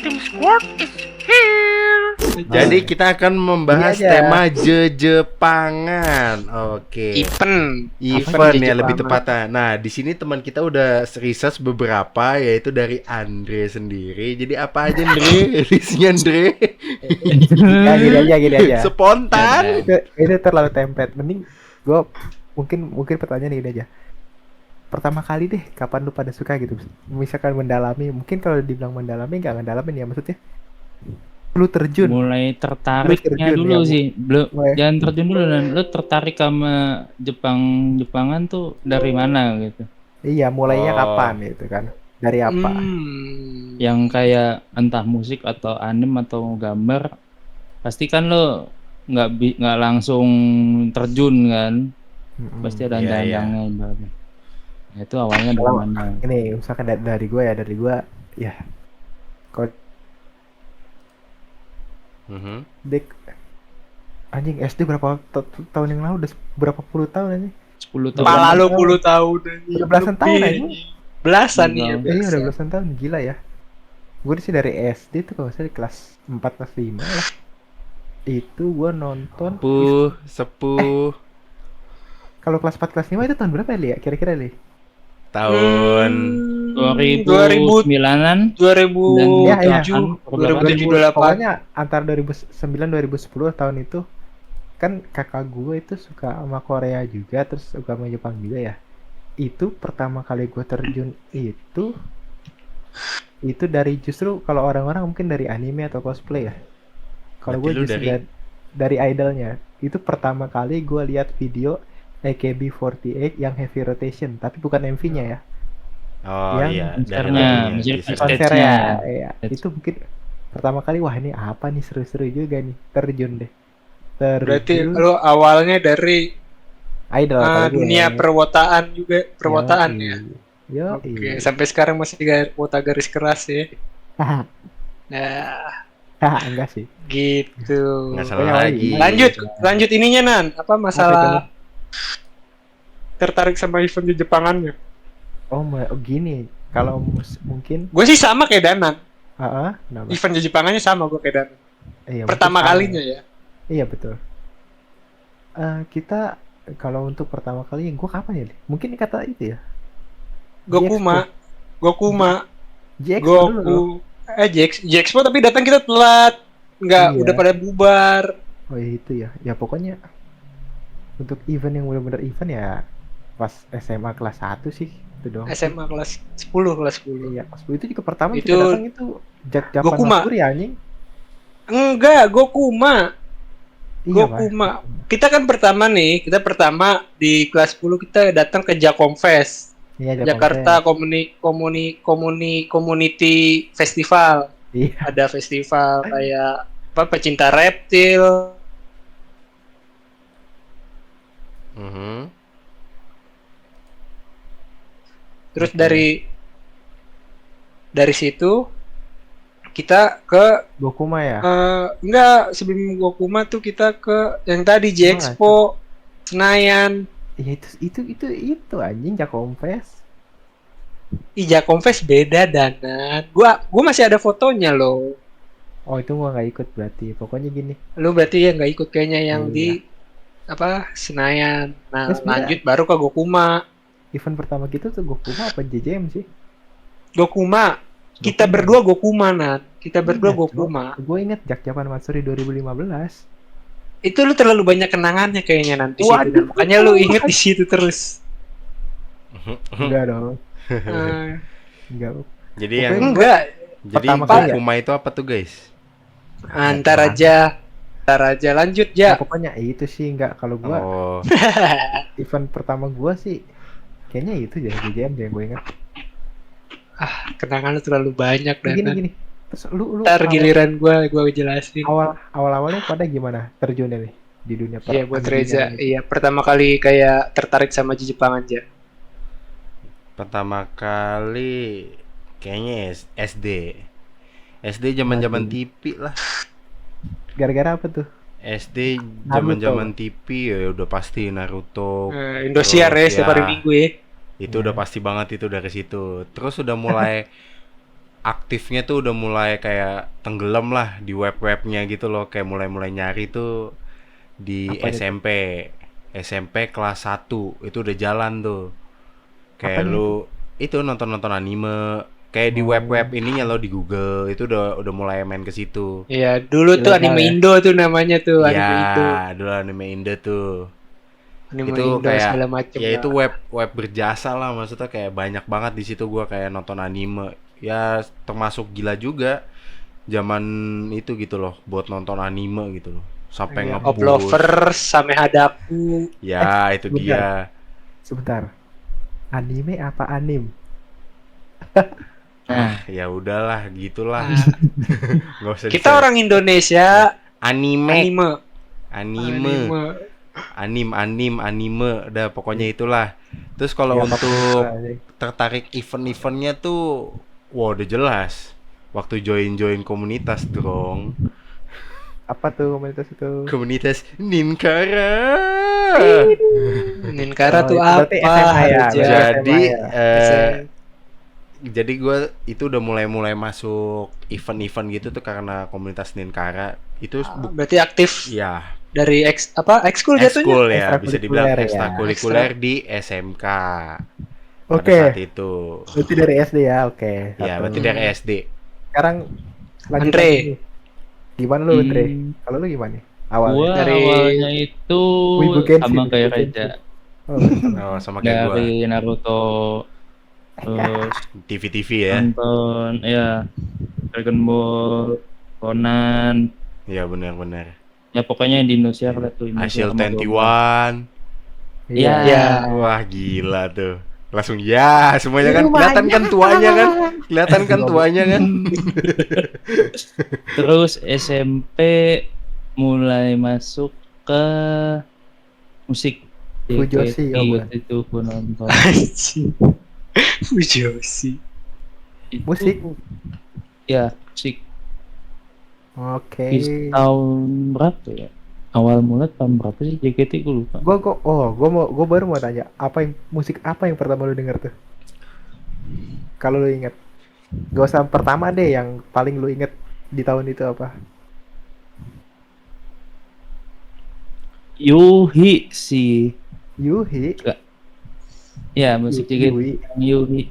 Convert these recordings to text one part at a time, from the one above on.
Dancing Squad is here. Jadi kita akan membahas Ini aja. tema Jepangan. Oke. Event Event ya Jepang. lebih tepatnya. Nah, di sini teman kita udah research beberapa, yaitu dari Andre sendiri. Jadi apa aja Andre? Listnya Andre. Ya gini aja. Spontan. Itu terlalu template. Mending gue mungkin pertanyaan ini aja. Pertama kali deh, kapan lu pada suka gitu? Misalkan mendalami, mungkin kalau dibilang mendalami nggak ngedalamin ya maksudnya. Lu terjun. Mulai tertariknya terjun, dulu ya, sih. Belum, mulai. jangan terjun dulu. Dan lu tertarik sama Jepangan tuh dari mana gitu? Iya, mulainya Oh. kapan gitu kan? Dari apa? Yang kayak entah musik atau anime atau gambar, pasti kan lo nggak langsung terjun kan? Mm-mm. Pasti ada Iya, iya. undang-undangnya ibaratnya. Nah, itu awalnya dari Kalau- mana? Ini misalkan dari gue ya kalau Mhm. dek anjing SD berapa tahun yang lalu, udah berapa puluh tahun anjing? 10 tahun. Pala lu tahun. 10 tahun. Udah belasan tahun, anjing. Belasan nih ya. Iya, Iya udah belasan. belasan tahun, gila ya. Gue sih dari SD tuh kalau saya kelas 4 kelas 5 lah. Itu gue nonton Sepuh. kalau kelas 4 kelas 5 itu tahun berapa ya, Li? Kira-kira Li? Tahun 2009-an 2007, Ya, ya. 2007, 2008. Pokoknya antara 2009 2010 tahun itu kan kakak gue itu suka sama Korea juga, terus suka sama Jepang juga ya. Itu pertama kali gue terjun itu dari, justru kalau orang-orang mungkin dari anime atau cosplay ya. Kalau gue Berarti lu justru dari- dari idolnya. Itu pertama kali gue lihat video AKB48 yang heavy rotation, tapi bukan MV-nya ya. Oh Yang iya, dari konsernya, lagunya, musik di situ. stage-nya. Konsernya ya. Stage. Itu mungkin pertama kali, wah ini apa nih, seru-seru juga nih, terjun deh. Berarti Terjun lu awalnya dari idol kalau gue. dunia perwotaan juga, perwotaan ya. Yo, Oke, sampai sekarang masih wota garis keras ya. Haha, Nah, enggak sih. gitu. Nggak Pokoknya salah lagi. Lanjut ininya Nan, apa masalah tertarik sama event di Jepangannya? Oh gini, kalau mungkin Gue sih sama kayak Danan. kenapa? Event di Jepangannya sama gue kayak Danan. Iya, Pertama mungkin sama. kalinya ya. Iya betul. Kita kalau untuk pertama kali, gue kapan ya? Li? Mungkin kata itu ya. Gokuma, JX dulu loh. Jexpo tapi datang kita telat. Enggak, Iya. udah pada bubar. Oh iya, itu ya. Ya pokoknya untuk event yang benar-benar event ya pas SMA kelas 1 sih itu doang. SMA kelas 10, kelas 10. Iya, pas itu juga pertama Itu- kita datang itu Japan Gokuma. Mas Pur ya anjing. Enggak, Gokuma. Iya, Mas. Gokuma. Kita kan pertama di kelas 10 kita datang ke Jakomfest. Iya, Jakarta Fest. Community Festival. Iya. Ada festival kayak apa, pecinta reptil. Mhm. Terus Oke. dari situ kita ke Gokuma ya. enggak, sebelum Gokuma tuh kita ke yang tadi Jexpo Senayan. Iya, itu anjing Jakom Fest. Jakomfest beda Danan. Gua masih ada fotonya loh. Oh, itu gua nggak ikut berarti. Pokoknya gini. Lu berarti ya nggak ikut kayaknya yang Iya. di apa, Senayan. Nah, Terus sebenarnya- lanjut baru ke Gokuma. Event pertama kita tuh Gokuma apa JJM sih? Gokuma. Kita Gokuma. berdua Gokuma, Nat. Kita berdua Iya, Gokuma. Gue inget Japan Matsuri 2015. Itu lu terlalu banyak kenangannya kayaknya nanti situ. Waduh. Dan makanya lu inget di situ terus. Enggak dong. Eh, Enggak. Jadi Pokoknya yang enggak, jadi pertama kali ya? Gokuma itu apa tuh guys? antar aja lanjut Nah, ya. pokoknya itu sih enggak, kalau gua Oh, event pertama gua sih kayaknya itu ya JJM deh yang gue ingat. Kenangan lu terlalu banyak Gini dan gini. Terus lu ntar giliran gua jelasin. awalnya pada gimana terjunnya nih di dunia Iya buat anime Reza, ini? iya pertama kali kayak tertarik sama Jepang aja. pertama kali kayaknya SD. SD zaman-zaman Waduh. TV lah. Gara-gara apa tuh? SD Naruto. zaman-zaman TV ya udah pasti Naruto. Indosiar ya Terus setiap hari ya. Minggu ya. Itu udah pasti banget itu dari situ. Terus udah mulai aktifnya tuh udah mulai kayak tenggelam lah di web-webnya gitu loh, kayak mulai-mulai nyari tuh di Apa itu? SMP kelas 1 itu udah jalan tuh. Kayak Apanya lu itu nonton-nonton anime kayak di Oh. web-web ininya lo di Google itu udah mulai main ke situ. Iya, dulu tuh Ilegal anime ya? Indo tuh namanya tuh, anime Indo. Iya, dulu anime Indo tuh. Anime Itu Indo kayak segala macem ya lah. itu web berjasa lah, maksudnya kayak banyak banget di situ gua kayak nonton anime. Ya termasuk gila juga zaman itu gitu loh buat nonton anime gitu loh. Sampai Iya. Of nge-push. Lovers, Same Hadaku. Ya, itu sebentar. dia. Sebentar. Anime apa anim? Nah, Ya udahlah, gitulah. Nah, Nggak usah kita orang Indonesia, anime, anime. anime, udah pokoknya itulah. Terus kalau Ya, untuk apa-apa. tertarik event-eventnya tuh, wah udah jelas. Waktu join komunitas dong, Apa tuh komunitas itu? komunitas Ninkara. Ninkara Oh, tuh itu apa? berarti SMA ya, aja? berarti Jadi, SMA jadi gue itu udah mulai masuk event-event gitu tuh karena komunitas Ninkara. Itu Berarti aktif ya dari ekskul jatuhnya. ekskul ya, bisa dibilang Ekstrakurikuler ya. ekstrakurikuler di SMK pada Oke. saat itu. Berarti dari SD ya, oke. Ya, Satu. berarti dari SD. Sekarang lanjut Andre. lagi nih. Gimana lu, Andre? Hmm. Kalau lu gimana nih? Awalnya. gua Dari- awalnya itu Wibu Genshin, sama Wibu kayak Genshin. Reja Oh, Oh, sama kayak gua. dari Naruto, terus TV ya. nonton ya Dragon Ball, Conan, Iya, benar-benar. ya pokoknya yang di Indonesia lah tuh Hasil sama 21. iya. Ya. Wah, gila tuh. Langsung ya, semuanya kan kelihatan kan tuanya kan? Kelihatan kan tuanya kan? Terus SMP mulai masuk ke musik. Fujoshi, JKT oh, waktu itu gua nonton. Fujoshi. Itu- Musik? Ya, musik. Oke. Di tahun berapa ya? Awal mula tahun berapa sih JKT gue lupa. Gua baru mau tanya, musik apa yang pertama lu denger tuh? Kalau lu inget. Gak usah pertama deh, yang paling lu inget di tahun itu apa? Yuhi sih. Yuhi. Ya, musik JKT Yui. yang Yuhi.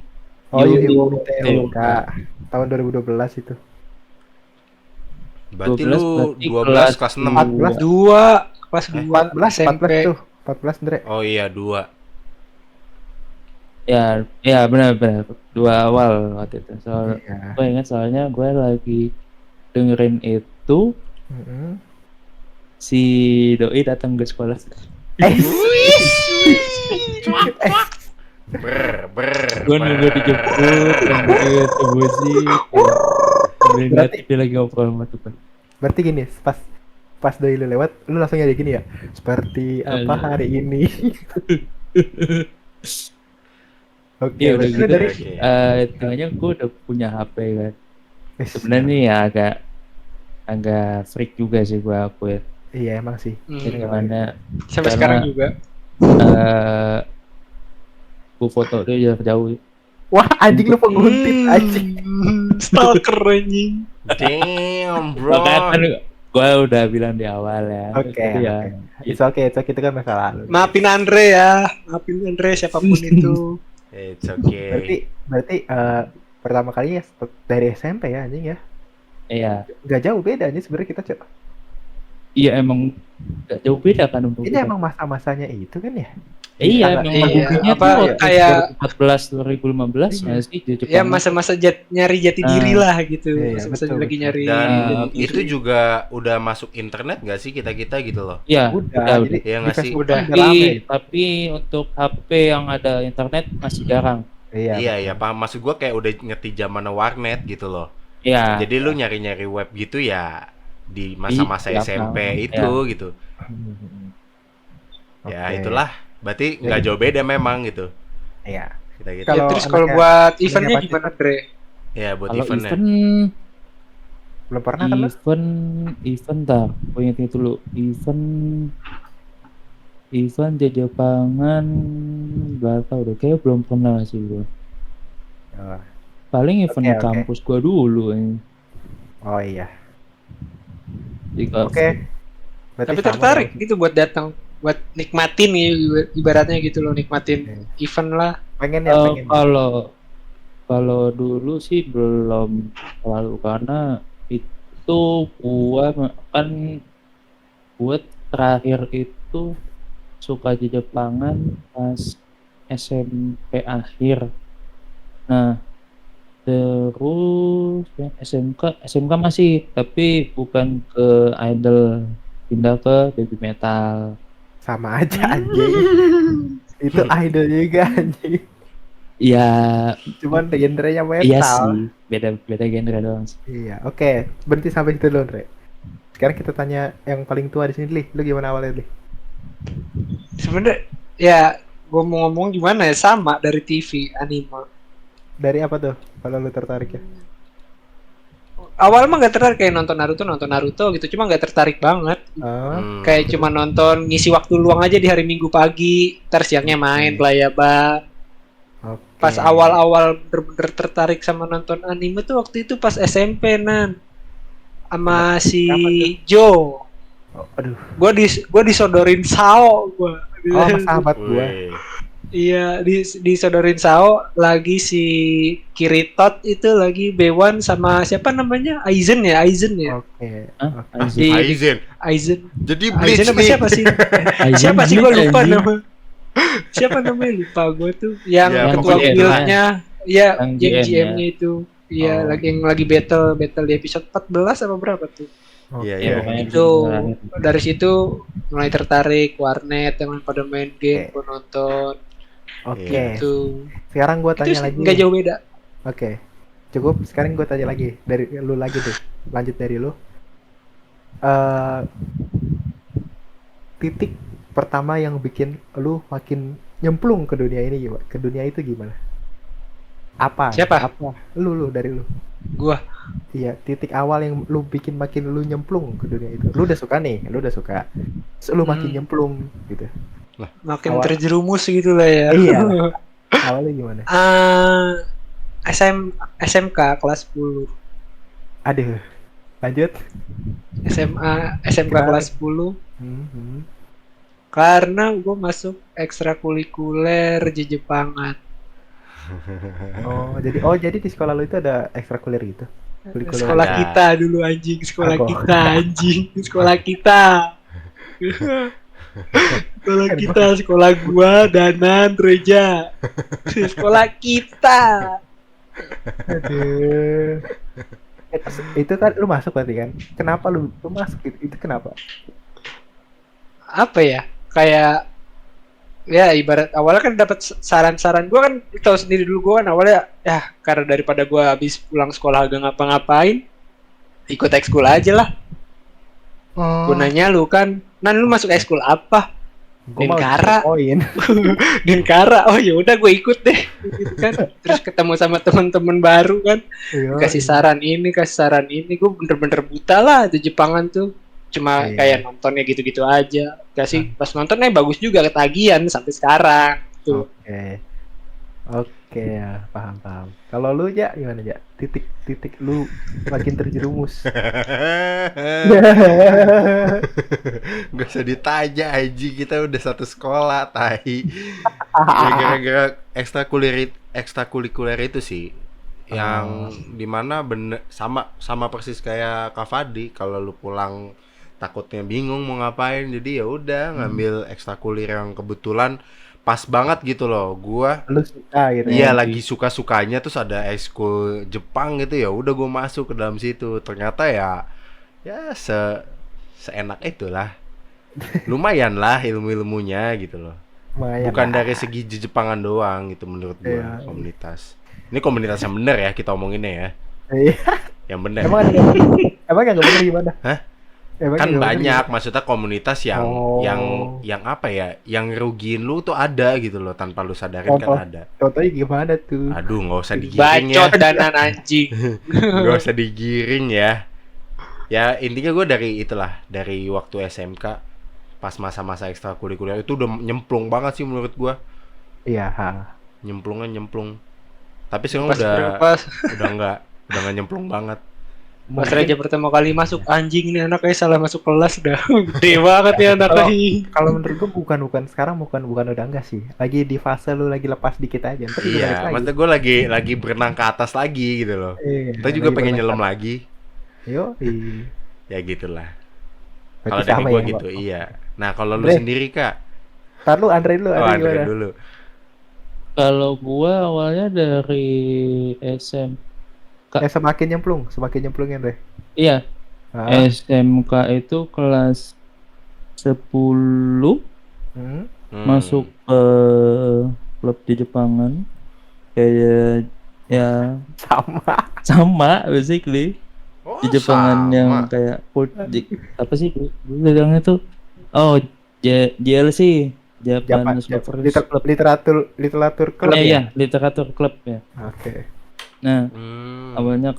Oh, Yuhi Yuhi. Teruka. Tahun 2012 itu. Berarti 12 lu berarti 12 kelas 6. 14. 2 kelas 2 14 tuh. 14 Andre. Oh iya, 2. Ya benar-benar dua awal waktu itu. Soal Iya. gue ingat soalnya gue lagi dengerin itu Mm-mm. si doi datang ke sekolah. Gue nunggu dijemput, nunggu musik. Sambil ngeliat Berarti- dia lagi ngobrol sama temen. Berarti gini, pas doi lu lewat, lu langsung jadi gini ya. Seperti apa Aduh. hari ini? Oke, Iya udah berarti lu gitu. dari Oke. Tengahnya gue udah punya HP kan. Wis, Sebenarnya nih ya agak freak juga sih gue akuin. iya emang sih. Jadi Hmm. gimana? Sampai Karena- sekarang juga. Gue foto dia jarak jauh. Wah, anjing lu penguntit anjing. Stalker anjing. Damn, bro. Makanya kan gue udah bilang di awal ya. Oke, Jadi ya, It's okay, itu kan masa lalu. Maafin Andre ya. Maafin Andre siapapun itu. It's okay. Berarti pertama kalinya dari SMP ya anjing ya. iya. Gak jauh beda anjing sebenarnya kita coba. Iya emang gak jauh beda kan untuk Ini kita. emang masa-masanya itu kan ya? Iya Iya, emang iya. lagunya Apa, tuh kayak- 2014 2015 nggak sih di Jepang. Ya masa-masa nyari jati diri Ah. lah gitu. Iya, Masa-masa betul, lagi betul. nyari Dan jati itu diri. juga udah masuk internet gak sih kita gitu loh? Iya, Udah, udah. jadi Iya di nggak sih? Facebook Udah. kan rame. Tapi untuk HP yang ada internet masih jarang. Iya. Iya, ya paham. Maksud gua kayak udah ngerti zaman warnet gitu loh. Iya. Jadi lu nyari-nyari web gitu ya di masa-masa Iya, SMP iya. itu gitu. Ya Oke. itulah. Berarti nggak jauh beda memang gitu. Iya. Kita gitu. Ya, Kalau terus kalau anaknya- buat eventnya anaknya gimana Andre? Ya buat Kalau eventnya. Belum pernah kan lu? event tar, gue ingetin dulu. Event di Jepangan gak tau deh, kayak belum pernah sih gue. Oh, paling event Oke, di oke. kampus gua dulu ini. Oh iya. Jika Oke. Berarti Tapi sama tertarik dong. gitu buat datang, buat nikmatin ya, ibaratnya gitu loh, nikmatin Oke. event lah. Pengen ya, pengen. Ya. kalau dulu sih belum terlalu, karena itu kan buat terakhir itu suka di Jepangan pas SMP akhir. Nah, terus ya, SMK masih, tapi bukan ke idol, pindah ke baby metal. Sama aja anjing. Itu idol juga anjing. Ya, Cuman genrenya iya metal. sih, beda genre doang sih. Iya, oke. Berhenti sampai situ dulu, Andre. Sekarang kita tanya yang paling tua di sini, Li. Lu gimana awalnya, Li? Sebenarnya ya gue mau ngomong gimana ya, sama dari TV anime. Dari apa tuh? Kalau lu tertarik ya? Awal mah gak tertarik, kayak nonton Naruto gitu, cuma gak tertarik banget. Oh, Kayak cuma nonton, ngisi waktu luang aja di hari Minggu pagi, ntar siangnya main pelayaban. oke. Pas awal-awal bener-bener tertarik sama nonton anime tuh waktu itu pas SMP Nan, sama si Kenapa Joe. Oh, aduh. Gua disodorin Sao gua. Oh, sama sahabat gua. Wih. Iya, disodorin Sao lagi si Kiritot itu lagi B1 sama siapa namanya? Aizen ya. Oke. Hah? Oke. Di Aizen. Aizen. Jadi Bleach Aizen apa nih. siapa sih? Aizen Siapa sih gua Bleach, lupa anjing. nama. Siapa namanya lupa gua tuh. Yang Ya, ketua pokoknya guildnya. Iya, Yang yang GM-nya. GM-nya itu. Iya, Oh. yang lagi battle di episode 14 apa berapa tuh? Iya, Oke. iya. Pokoknya Itu terakhir. dari situ mulai tertarik warnet, yang lain pada main game, Oke. gua nonton. Oke. Itu. Sekarang gua Itu tanya lagi. nggak jauh beda. Oke. Cukup. Sekarang gua tanya lagi dari lu lagi deh. Lanjut dari lu. Titik pertama yang bikin lu makin nyemplung ke dunia ini gimana? Ke dunia itu gimana? Apa? Siapa? Apa? Lu dari lu. Gua Iya, titik awal yang lu bikin makin lu nyemplung ke dunia itu. Lu udah suka nih, lu udah suka. Terus lu makin nyemplung gitu. makin Awal- terjerumus gitu lah ya. Iya. Awalnya gimana? SMK kelas 10. Aduh. Lanjut. SMK Kenapa? kelas 10 Hmm. karena gue masuk ekstrakurikuler Jepangan. Jadi di sekolah lu itu ada ekstrakurikuler gitu. Kurikuler. Sekolah Ada. kita dulu anjing, sekolah Aku. kita anjing, sekolah kita. Sekolah kita, sekolah gua, Danan, Reja. Sekolah kita. Aduh. Itu kan lu masuk berarti kan? Kenapa lu masuk gitu? Itu kenapa? Apa ya? Kayak ya ibarat awalnya kan dapat saran-saran, gua kan tahu sendiri dulu, gua kan awalnya ya karena daripada gua habis pulang sekolah agak ngapa-ngapain, ikut ekskul aja lah. Gunanya lu kan, lu masuk ekskul apa? Gua mau Denkara. poin. Denkara. Oh ya udah gue ikut deh. Gitu kan. Terus ketemu sama teman-teman baru kan. Kasih saran ini, gue bener-bener buta lah di Jepangan tuh. Cuma Iya. kayak nontonnya gitu-gitu aja. Kasih pas nontonnya bagus juga, ketagihan sampai sekarang. Tuh. Oke, ya, paham. Kalau lu ya gimana ya? Titik lu makin terjerumus. Gak usah ditanya Aji, kita udah satu sekolah, tai. Ya, gara-gara ekstrakurikuler itu sih yang dimana bener sama persis kayak Kak Fadi, kalau lu pulang takutnya bingung mau ngapain, jadi ya udah ngambil ekstrakurikuler yang kebetulan pas banget gitu loh. Gua Lu suka gitu. iya ya? lagi suka-sukanya, terus ada ekskul Jepang gitu, ya udah gue masuk ke dalam situ. Ternyata ya seenak itulah. Lumayan lah ilmu-ilmunya gitu loh. Lumayan Bukan lah. dari segi Jepangan doang gitu menurut gue. Iya. Komunitas. Ini komunitas yang bener ya kita omonginnya ya. Iya. Yang bener. Emang yang nggak bener gimana? Hah? Emang Kan yang nggak bener banyak, maksudnya komunitas yang Oh. yang apa ya, yang ngerugiin lu tuh ada gitu loh, tanpa lu sadarin Contoh. kan ada. Contohnya gimana tuh? Aduh, nggak usah digiring ya. Bacot Danan anjing. Gak usah digiring ya. Ya intinya gue dari waktu SMK pas masa-masa ekstrakurikuler itu udah nyemplung banget sih menurut gue. Iya, ha. Nyemplung. Tapi sekarang Pas udah berapa udah nggak nyemplung banget. pas Mungkin Raja pertama kali masuk, anjing nih anak kayak salah masuk kelas dah. Gede banget ya anak Kalau- ini. kalau menurut gua bukan sekarang bukan udah enggak sih. Lagi di fase lu lagi lepas dikit aja. Ntar juga balik Iya, lagi. maksudnya gue lagi berenang ke atas lagi gitu loh. Iya, Kita juga lagi pengen berenang nyelam ke- lagi. Yo, Ya gitulah. berarti Kalau dari sama gue ya. gitu, iya. Nah kalau lu Andre. sendiri Kak, Ntar lu Andre dulu, oh Andre Andre gimana? dulu. Kalau gua awalnya dari SM. Semakin nyemplungin deh. Iya, SMK itu kelas 10 masuk ke klub di Jepangan. Kayak ya sama basically. Oh, Di Jepangan yang sama. kayak apa sih gue bilangnya tuh, oh JLC, Japan Lovers Club. literatur klub Iya, literatur klub ya. Oke. Nah, Hmm. awalnya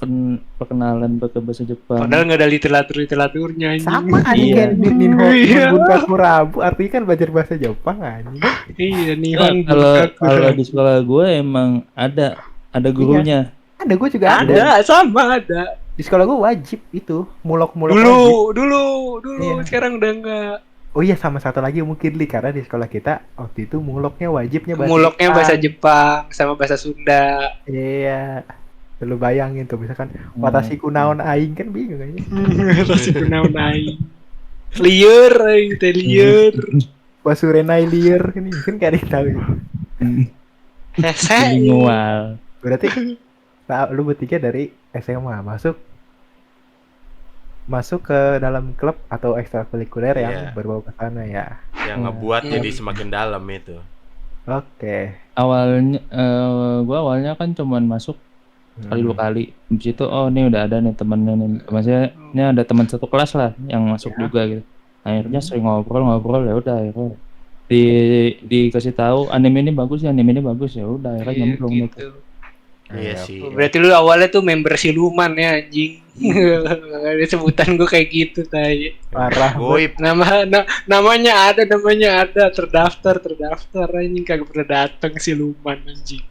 perkenalan pakai bahasa Jepang. Padahal nggak ada literaturnya anjing. Sama anjing Iya. kayak Ninho Iya. Bunkaku Rabu, artinya kan belajar bahasa Jepang anjing. Iya nih Nah, kalau di sekolah gue emang ada gurunya. Ada, gue juga ada. ada. Di sekolah gue wajib itu mulok-mulok wajib. Dulu, Iya. sekarang udah enggak. Oh iya, sama satu lagi mungkin Li, karena di sekolah kita waktu itu muloknya wajibnya bahasa Muloknya Jepang. bahasa Jepang sama bahasa Sunda. Iya. Lu bayangin tuh misalkan watashi kunaon aing kan bingung aja. Masih kunaon aing. Lieur aing teh lieur. Wasurenai liar ini kan kayak tahu. Hese. Bilingual. Berarti lu bertiga dari SMA masuk ke dalam klub atau ekstrakurikuler yang Iya. berbau ke sana ya. Yang ngebuat Iya. jadi semakin dalam itu. Oke. Awalnya gua awalnya kan cuman masuk sekali 2 kali. Habis itu oh ini udah ada nih temennya nih. Maksudnya ini ada teman satu kelas lah yang masuk Ya. juga gitu. Akhirnya sering ngobrol ya udah akhirnya dikasih tahu anime ini bagus ya udah akhirnya nyemplung gitu. Gitu. Iya sih. Berarti lu awalnya tuh member siluman ya anjing. Ada sebutan gue kayak gitu tadi. Parah. Goib. Namanya ada terdaftar anjing kagak pernah datang siluman anjing.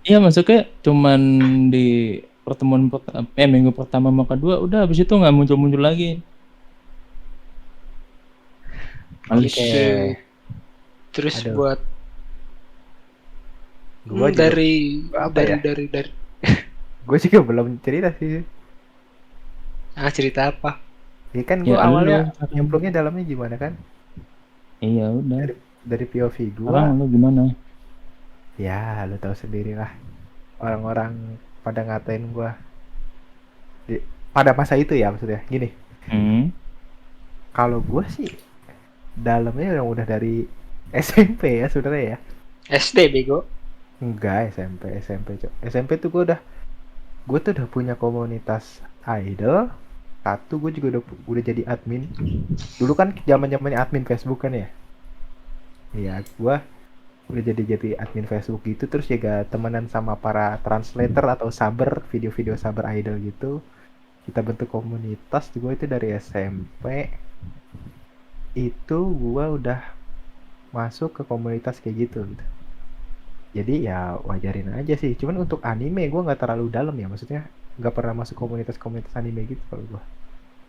Iya masuknya cuman di pertemuan minggu pertama sama kedua udah habis itu nggak muncul lagi. Males. Oke. Terus Aduh. buat Gua juga- dari apa ya? Gue juga belum cerita sih. cerita apa? Ya kan Ya, gue awalnya lu. nyemplungnya dalamnya gimana kan? Iya udah. Dari POV gue. Sekarang lu gimana? Ya, lu tahu sendiri lah. Orang-orang pada ngatain gue. Pada masa itu ya maksudnya. Gini, kalau gue sih dalamnya yang udah dari SMP ya sebenarnya ya. SD bego. Enggak, SMP Cok. SMP tuh gue tuh udah punya komunitas idol. Satu, gue juga udah jadi admin. Dulu kan zamannya admin Facebook kan ya. Iya, gue udah jadi admin Facebook gitu, terus juga temenan sama para translator atau saber, video-video saber idol gitu. Kita bentuk komunitas. Gue itu dari SMP. Itu gue udah masuk ke komunitas kayak gitu. Jadi ya wajarin aja sih. Cuman untuk anime gue nggak terlalu dalam ya, maksudnya nggak pernah masuk komunitas anime gitu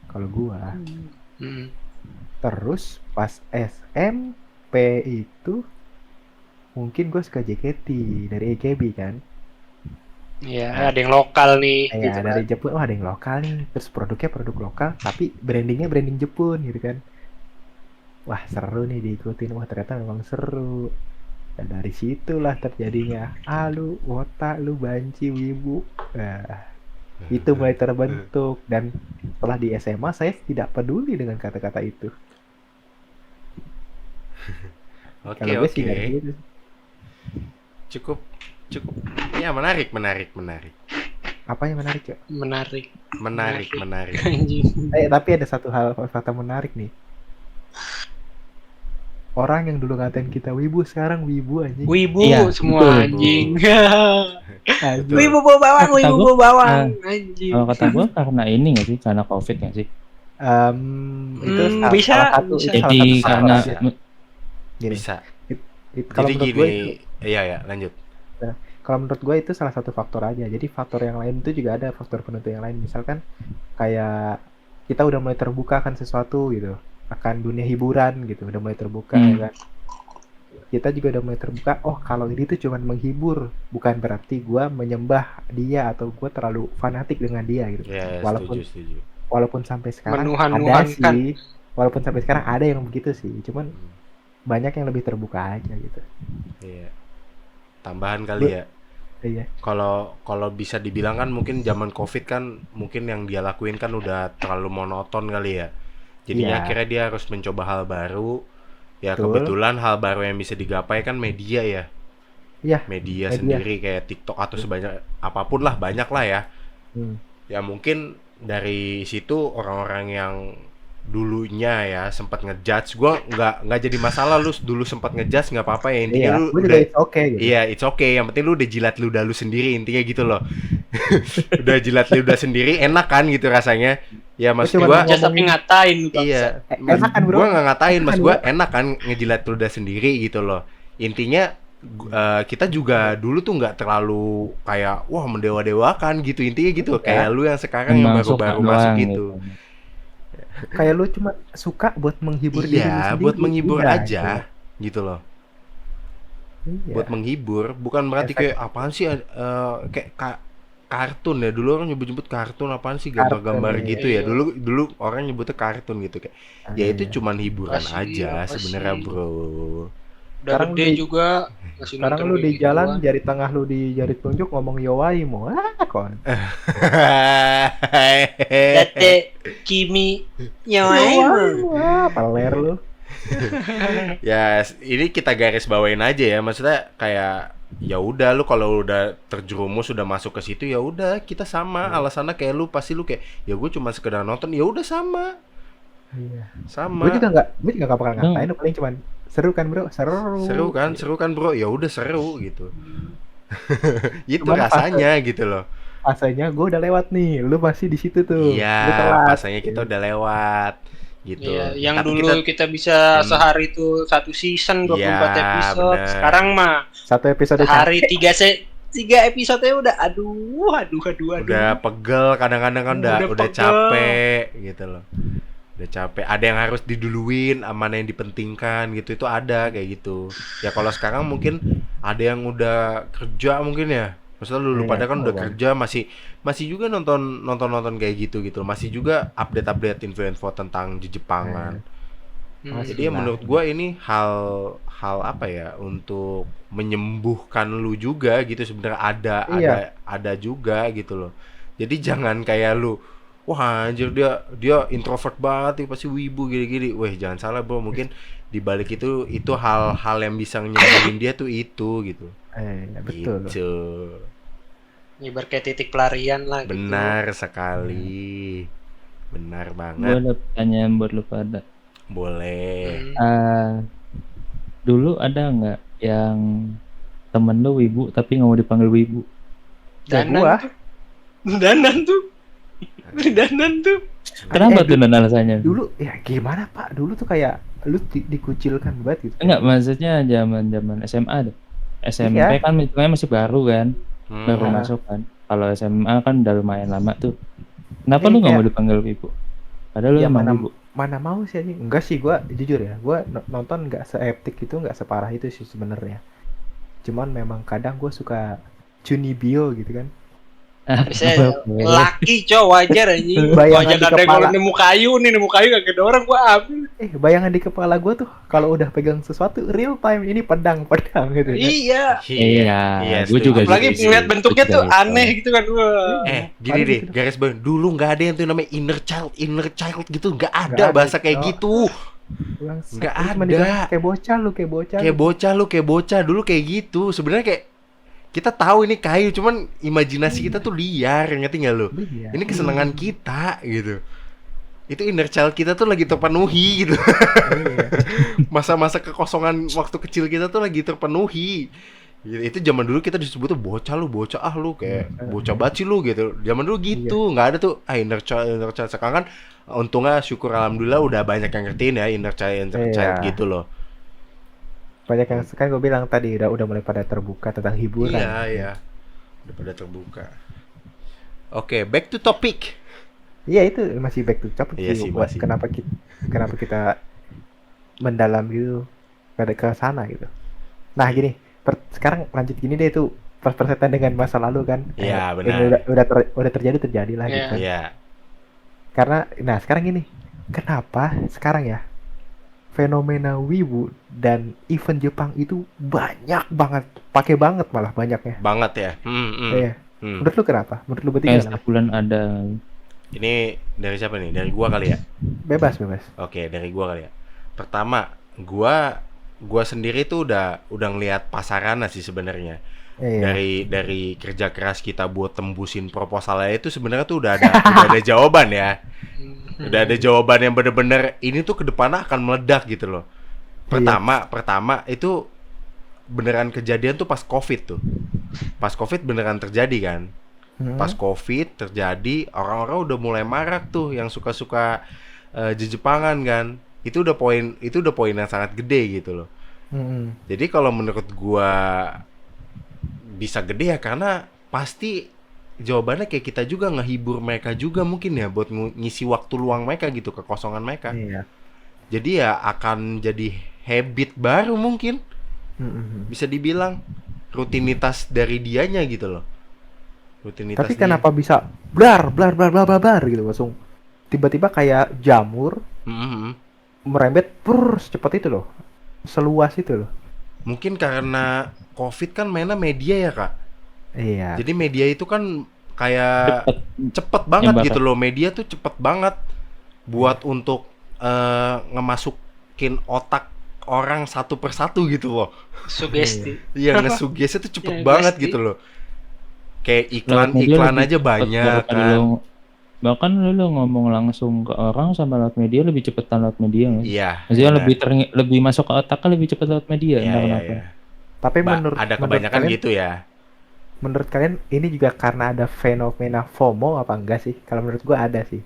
kalau gue. Terus pas SMP itu mungkin gue suka JKT dari AKB kan. Iya, ada yang lokal nih. Ya gitu dari kan. Jepun, ada yang lokal nih. Terus produknya produk lokal, tapi brandingnya branding Jepun gitu kan. Wah seru nih diikutin, wah ternyata memang seru. Dan dari situlah terjadinya lu wota, lu banci, wibu. Nah, itu mulai terbentuk. Dan setelah di SMA saya tidak peduli dengan kata-kata itu. Oke, Kalau gue sih oke. kayak gitu. Cukup. Ya, menarik. Apa yang menarik ya? Menarik. Menarik. Anjing. Tapi ada satu hal fakta menarik nih. Orang yang dulu ngatain kita wibu sekarang wibu anjing. Wibu Iya, semua betul. anjing. Anjing. Wibu bawa bawang, Kata wibu gua, bawa bawang, anjing. Kalau kata gua karena ini nggak sih, karena COVID nggak sih? Itu Bisa, salah satu. bisa. Itu salah Jadi satu karena faktornya. Gini, Bisa. kalau Jadi menurut gini, gue itu iya ya, lanjut. Kalau menurut gue itu salah satu faktor aja. Jadi faktor yang lain itu juga ada faktor penentu yang lain. Misalkan kayak kita udah mulai terbuka akan sesuatu gitu, akan dunia hiburan gitu, udah mulai terbuka ya kan. Kita juga udah mulai terbuka. Oh kalau ini tuh cuma menghibur, bukan berarti gue menyembah dia atau gue terlalu fanatik dengan dia gitu. Ya, setuju. Walaupun sampai sekarang ada Menuhan-nuhankan. sih, walaupun sampai sekarang ada yang begitu sih. Cuman banyak yang lebih terbuka aja gitu. Iya. Tambahan kali ya. Iya. Kalau bisa dibilang kan mungkin zaman Covid kan mungkin yang dia lakuin kan udah terlalu monoton kali ya. Jadinya Iya. akhirnya dia harus mencoba hal baru. Ya Betul. kebetulan hal baru yang bisa digapai kan media ya. Iya. Media Media. sendiri kayak TikTok atau sebanyak apapun lah, banyak lah ya. Hmm. Ya mungkin dari situ orang-orang yang dulunya ya sempat ngejudge, gua nggak jadi masalah lu dulu sempat ngejudge, nggak apa-apa ya, intinya Iya, lu gue juga udah it's okay gitu. iya it's okay, yang penting lu udah jilat ludah lu sendiri, intinya gitu loh. Udah jilat ludah sendiri enak kan gitu rasanya ya, mas cuma gua ngomong- Just tapi ngatain lu bangsa. iya enak kan, bro? gua nggak ngatain, mas Enak kan, gua enak kan ngejilat ludah sendiri gitu loh. Intinya kita juga dulu tuh nggak terlalu kayak wah mendewa-dewakan gitu, intinya gitu. Iya. Kayak lu yang sekarang yang Emang suka baru-baru masuk doang gitu. Kayak lu cuma suka buat menghibur diri lu Iya, sendiri. buat menghibur Udah, aja gitu loh. gitu. Iya. Buat menghibur, bukan berarti Efek. kayak apaan sih kayak kartun ya. Dulu orang nyebut kartun apaan sih, gambar-gambar Kartun, gitu iya. ya. Dulu orang nyebutnya kartun gitu kayak. Ya itu Iya. cuman hiburan Apa sih, aja apa sebenarnya, sih? Bro. Udah Sekarang gede di- juga masih Sekarang nonton lu kayak di gitu jalan, doang. jari tengah lu di jari telunjuk ngomong yowai mau kon. Date Kimi Yowai. Wah, peler lu. Ya, ini kita garis bawain aja ya. Maksudnya kayak ya udah, lu kalau udah terjerumus sudah masuk ke situ ya udah, kita sama. Alasannya kayak lu pasti lu kayak ya gue cuma sekedar nonton, ya udah sama. Iya. Sama. Gue juga nggak bakal ngatain, lu paling cuman seru kan bro, seru. Seru kan bro, ya udah seru gitu. Itu Cuman rasanya gitu loh. Rasanya gue udah lewat nih, lu masih di situ tuh. Lu Iya, telat. rasanya kita udah lewat gitu. Iya, yang Tapi dulu kita bisa Hmm. sehari itu satu season 24 Iya, episode. bener. Sekarang mah Satu episode sehari tiga episode udah aduh. udah pegel, kadang-kadang kan Udah udah pegel. capek gitu loh. Udah capek, ada yang harus diduluin, mana yang dipentingkan gitu, itu ada kayak gitu. Ya kalau sekarang mungkin ada yang udah kerja mungkin ya. Maksudnya lu Iya, pada kan udah Bang. kerja, masih juga nonton kayak gitu, masih juga update info tentang Jepangan. Masih Jadi ya lah. menurut gua ini hal apa ya, untuk menyembuhkan lu juga gitu sebenarnya, Iya. ada juga gitu loh. Jadi jangan kayak lu, wah anjir dia introvert banget, dia pasti wibu gini-gini. Weh, jangan salah bro, mungkin di balik itu hal-hal yang bisa nyembuhin dia tuh itu gitu. Betul. Gitu. Ibarat kayak titik pelarian lah gitu. Benar sekali. Benar Gue banget. ada pertanyaan buat lu pada. Boleh. Dulu ada nggak yang temen lu wibu tapi nggak mau dipanggil wibu? Ya, Danan gua. tuh. Danan tuh. Danan tuh. Kenapa tuh dan alasannya? Dulu ya gimana Pak? Dulu tuh kayak lu dikucilkan banget gitu. Enggak, maksudnya zaman SMA deh. SMP Iya. kan hitungannya masih baru kan, baru Nah. masuk kan. Kalau SMA kan udah lumayan lama tuh. Kenapa Iya, lu nggak kayak- mau dipanggil wibu? Padahal lu Ya, emang mana- wibu. Mana mau sih anjing? Enggak sih, gua jujur ya, gua nonton nggak seeptik itu, nggak separah itu sih sebenarnya. Cuman memang kadang gua suka Junibyo gitu kan. Bisa laki cowok wajar anjing. Bayangan Wajah di kadang kepala. kalau nemu kayu kagak ada orang gua ambil. Bayangan di kepala gua tuh kalau udah pegang sesuatu real time ini pedang gitu kan. Iya. Iya, gue setuju. juga Apalagi gitu. ngeliat bentuknya Gua tuh juga aneh gitu kan gua. Gini Paling deh, gitu. garis bawah. Dulu nggak ada yang tuh namanya inner child gitu, nggak ada Nggak ada, bahasa kayak Cok. gitu. Bangsat, Nggak lu cuma ada. dibilang kayak bocah lu. Kayak bocah dulu kayak gitu. Sebenarnya kayak kita tahu ini kayu, cuman imajinasi kita tuh liar, ngerti nggak lu? Iya. Ini kesenangan kita gitu. Itu inner child kita tuh lagi terpenuhi gitu. Iya. Masa-masa kekosongan waktu kecil kita tuh lagi terpenuhi. Gitu. Itu zaman dulu kita disebut tuh bocah lu kayak bocah baci lu gitu. Zaman dulu gitu, nggak ada tuh inner child. Sekarang kan untungnya syukur alhamdulillah udah banyak yang ngertiin ya inner child Iya. gitu loh. Banyak yang kan gue bilang tadi udah mulai pada terbuka tentang hiburan. Iya, iya. Udah pada terbuka. Oke, back to topic. Iya itu masih back to topic Iya sih. sih, Buat masih. kenapa kita mendalam gitu ke sana gitu. Nah gini, sekarang lanjut gini deh tuh persetan dengan masa lalu kan. Iya, Yang benar. udah terjadi lah gitu Iya. kan. Iya. Karena nah sekarang gini, kenapa sekarang ya fenomena wibu dan event Jepang itu banyak banget, pakai banget malah banyaknya. Banget ya. Iya. Menurut lu kenapa? Menurut lu bertiga Kayak kenapa? setiap bulan ada. Ini dari siapa nih? Dari gua kali ya? Bebas. Oke, dari gua kali ya. Pertama, gua sendiri tuh udah ngelihat pasarannya sih sebenarnya. Iya. Dari kerja keras kita buat tembusin proposalnya itu sebenarnya tuh udah ada jawaban ya. Udah ada jawaban yang bener-bener ini tuh ke depannya akan meledak gitu loh. Pertama itu beneran kejadian tuh pas Covid tuh. Pas Covid beneran terjadi kan. Pas Covid terjadi, orang-orang udah mulai marak tuh yang suka-suka Jepangan kan. Itu udah poin yang sangat gede gitu loh. Jadi kalau menurut gua bisa gede ya karena pasti jawabannya kayak kita juga ngehibur mereka juga mungkin ya buat ngisi waktu luang mereka gitu, kekosongan mereka. Iya. Jadi ya akan jadi habit baru mungkin. Bisa dibilang rutinitas dari dianya gitu loh. Rutinitas Tapi dia. kenapa bisa blar gitu langsung tiba-tiba kayak jamur merembet secepat itu loh, seluas itu loh. Mungkin karena Covid kan mainnya media ya kak. Iya. Jadi media itu kan kayak cepet banget Nyebar. gitu loh. Media tuh cepet banget buat untuk ngemasukin otak orang satu persatu gitu loh. Sugesti. Iya, ngesugesti tuh cepet Ya, banget pasti. gitu loh. Kayak Lewat media iklan lebih aja cepet banyak daripada kan. bahkan lu ngomong langsung ke orang sama lewat media lebih cepetan lewat media kan? Iya. Maksudnya benar. lebih masuk ke otaknya lebih cepat lewat media, Iya, entah iya, kenapa. iya. Tapi Ada kebanyakan gitu ya. menurut kalian ini juga karena ada fenomena FOMO apa enggak sih? Kalau menurut gua ada sih.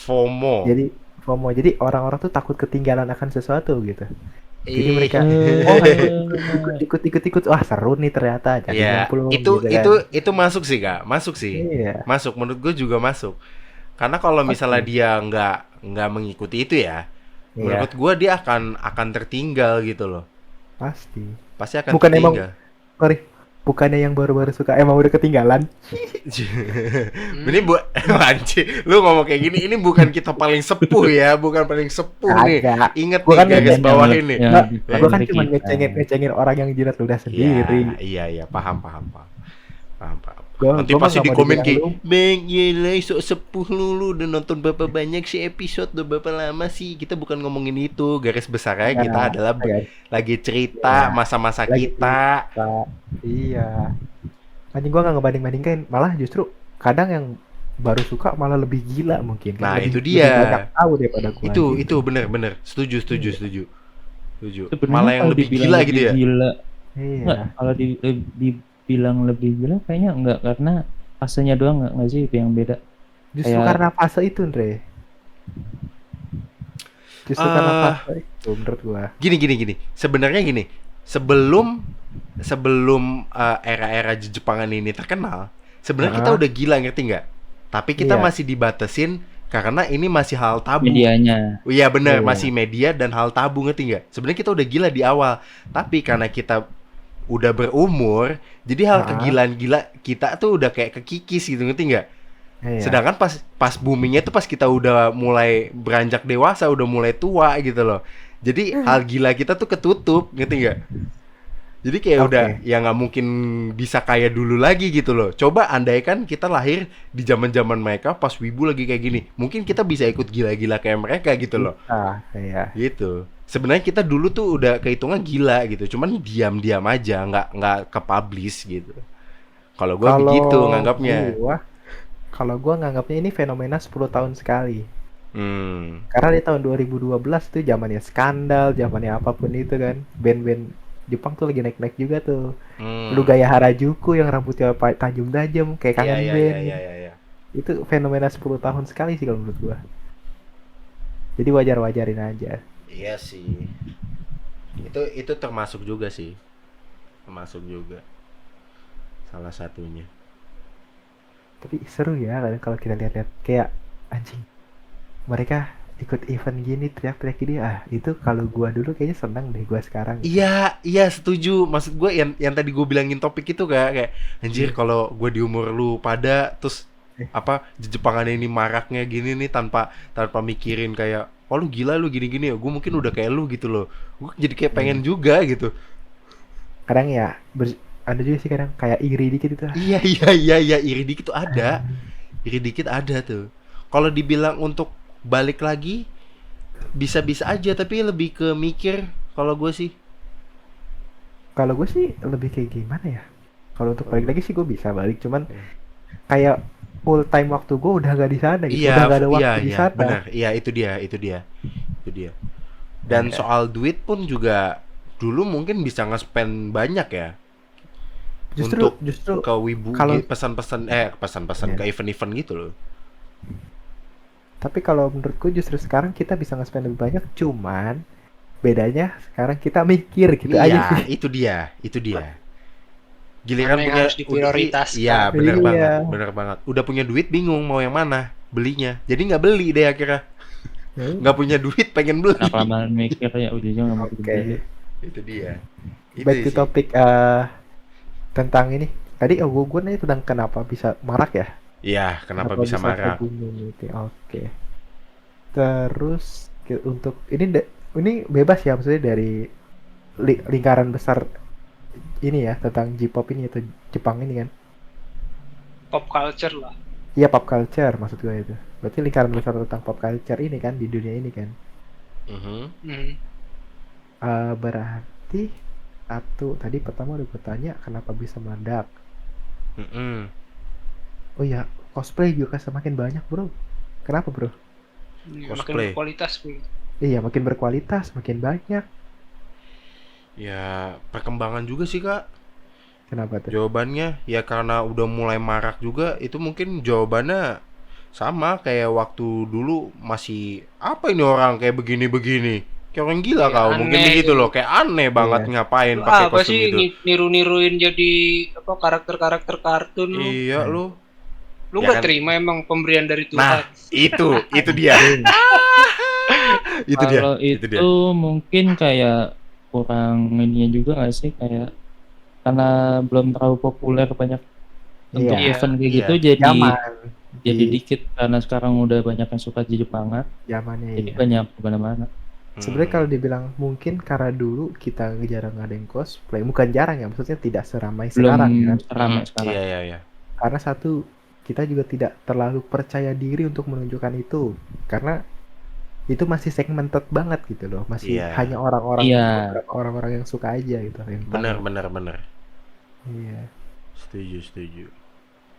FOMO. Jadi FOMO. Jadi orang-orang tuh takut ketinggalan akan sesuatu gitu. Jadi mereka ikut. Wah seru nih ternyata. Jadi Iya, ngumpul itu gitu kan. itu masuk sih kak, masuk sih, Iya. masuk. Menurut gue juga masuk. Karena kalau misalnya dia nggak mengikuti itu ya, Iya. menurut gue dia akan tertinggal gitu loh. Pasti. Pasti akan Bukan emang tertinggal. sorry, bukannya yang baru-baru suka emang udah ketinggalan. Ini anjir, lu ngomong kayak gini, ini bukan kita paling sepuh ya, bukan paling sepuh nih. Agak. Ingat Gua nih kan garis ngomong bawah yang- ini. yang Nggak, lebih gua paling kan dari cuma kita. ngecengin orang yang jilat ludah sendiri. Iya, paham. Gua Nanti mah pasti nggak di mau komen dibilang kayak, "Bang, gila sok sepuh lu udah nonton berapa banyak sih episode, udah berapa lama sih?" Kita bukan ngomongin itu, garis besarnya kita Nah, adalah iya. lagi cerita Iya. masa-masa Lagi kita. Iya. Anjing gua nggak ngebanding-bandingkan, malah justru kadang yang baru suka malah lebih gila mungkin. Nah, Lebih- itu lebih dia. banyak tahu daripada gua. gitu. Itu bener. Setuju. Sebenarnya Malah yang kalau lebih dibilang gila lebih gitu ya. Gila, Iya. nggak, kalau dibilang lebih gila kayaknya enggak, karena fasenya doang nggak sih yang beda. Justru Kayak- karena fase itu, Andre. Justru karena fase itu menurut gua. Gini. Sebenarnya gini, sebelum era-era Jepangan ini terkenal, sebenarnya kita udah gila, ngerti nggak? Tapi kita Iya. masih dibatasin karena ini masih hal tabu. Medianya. Iya benar, Iya. masih media dan hal tabu, ngerti nggak? Sebenarnya kita udah gila di awal, tapi karena kita udah berumur, jadi hal kegilaan gila kita tuh udah kayak kekikis gitu, ngerti nggak? Iya. Sedangkan pas boomingnya tuh pas kita udah mulai beranjak dewasa, udah mulai tua gitu loh. Jadi hal gila kita tuh ketutup, ngerti nggak? Jadi kayak Oke. udah ya nggak mungkin bisa kayak dulu lagi gitu loh. Coba andaikan kita lahir di zaman-zaman mereka pas wibu lagi kayak gini, mungkin kita bisa ikut gila-gila kayak mereka gitu loh. Iya. Gitu. Sebenarnya kita dulu tuh udah kehitungan gila gitu, cuman diam-diam aja, nggak ke publish gitu. Kalau gua begitu nganggapnya. Kalau gua nganggapnya ini fenomena 10 tahun sekali. Karena di tahun 2012 tuh zamannya skandal, zamannya apapun itu kan. Band-band Jepang tuh lagi naik-naik juga tuh. Lu gaya Harajuku yang rambutnya tajam-tajam kayak kangen band. Iya. Itu fenomena 10 tahun sekali sih kalau menurut gua. Jadi wajar-wajarin aja. Iya sih. Itu termasuk juga sih. Termasuk juga salah satunya. Tapi seru ya kadang kalau kita lihat-lihat kayak anjing. Mereka ikut event gini teriak-teriak gini itu kalau gua dulu kayaknya seneng deh gua sekarang. Iya, iya setuju. Maksud gue yang tadi gue bilangin topik itu kayak anjir kalau gue di umur lu pada terus apa Jepangan ini maraknya gini nih tanpa mikirin kayak oh lu gila lu gini-gini ya. Gue mungkin udah kayak lu gitu loh. Gue jadi kayak pengen juga gitu. Kadang ya ada juga sih kadang kayak iri dikit itu. Iya, iri dikit tuh ada. Iri dikit ada tuh. Kalau dibilang untuk balik lagi bisa-bisa aja tapi lebih ke mikir kalau gue sih. Kalau gue sih lebih kayak gimana ya? Kalau untuk balik lagi sih gue bisa balik, cuman kayak full time waktu gue udah gak di sana gitu, udah gak ada waktu di sana. Benar. Iya, itu dia. Dan soal duit pun juga dulu mungkin bisa nge-spend banyak ya. Justru ke wibu kalau pesan-pesan ke event-event gitu loh. Tapi kalau menurutku justru sekarang kita bisa nge-spend lebih banyak, cuman bedanya sekarang kita mikir gitu aja sih. Itu dia. Giliran Mana yang punya harus diprioritaskan. Iya, benar Iya. banget. Udah punya duit bingung mau yang mana belinya. Jadi nggak beli deh akhirnya. Nggak punya duit pengen beli. Nah, kelamaan mikir ya ujungnya nggak mau beli. Itu dia. Back to topic tentang ini. Tadi gue nanya tentang kenapa bisa marak ya? Iya, kenapa bisa marah? kegunung gitu. Oke. Terus untuk ini bebas ya maksudnya dari lingkaran besar ini ya tentang J-pop ini atau Jepang ini kan? Pop culture lah. Iya pop culture maksud gue itu. Berarti lingkaran besar tentang pop culture ini kan di dunia ini kan? Berarti tadi pertama udah gue tanya kenapa bisa meledak. Oh ya, cosplay juga semakin banyak bro. Kenapa bro? Cosplay. Makin berkualitas bro. Iya makin berkualitas, makin banyak. Ya perkembangan juga sih kak. Kenapa tuh? Jawabannya ya karena udah mulai marak juga. Itu mungkin jawabannya sama kayak waktu dulu masih apa ini orang kayak begini-begini. Kayak orang gila kau mungkin aneh begitu gitu. loh. Kayak aneh banget ngapain Lu pakai apa kostum sih itu. niru-niruin jadi apa karakter-karakter kartun lu? Iya lu. Lu Ya nggak kan? terima emang pemberian dari Tuhan. Nah itu dia. Kalau itu mungkin kayak kurang ininya juga nggak sih kayak karena belum terlalu populer banyak untuk Iya. event kayak Iya. gitu jadi Zaman dikit karena sekarang udah banyak yang suka di Jepangan zamannya jadi iya. banyak kemana-mana. Sebenarnya kalau dibilang mungkin karena dulu kita jarang ngadain cosplay, bukan jarang ya, maksudnya tidak seramai Belum sekarang kan. ramai sekarang. Iya. Karena satu, kita juga tidak terlalu percaya diri untuk menunjukkan itu, karena itu masih segmented banget gitu loh, masih Iya. hanya orang-orang Iya. beberapa orang-orang yang suka aja gitu. Yang tahu. Benar. Iya. Setuju.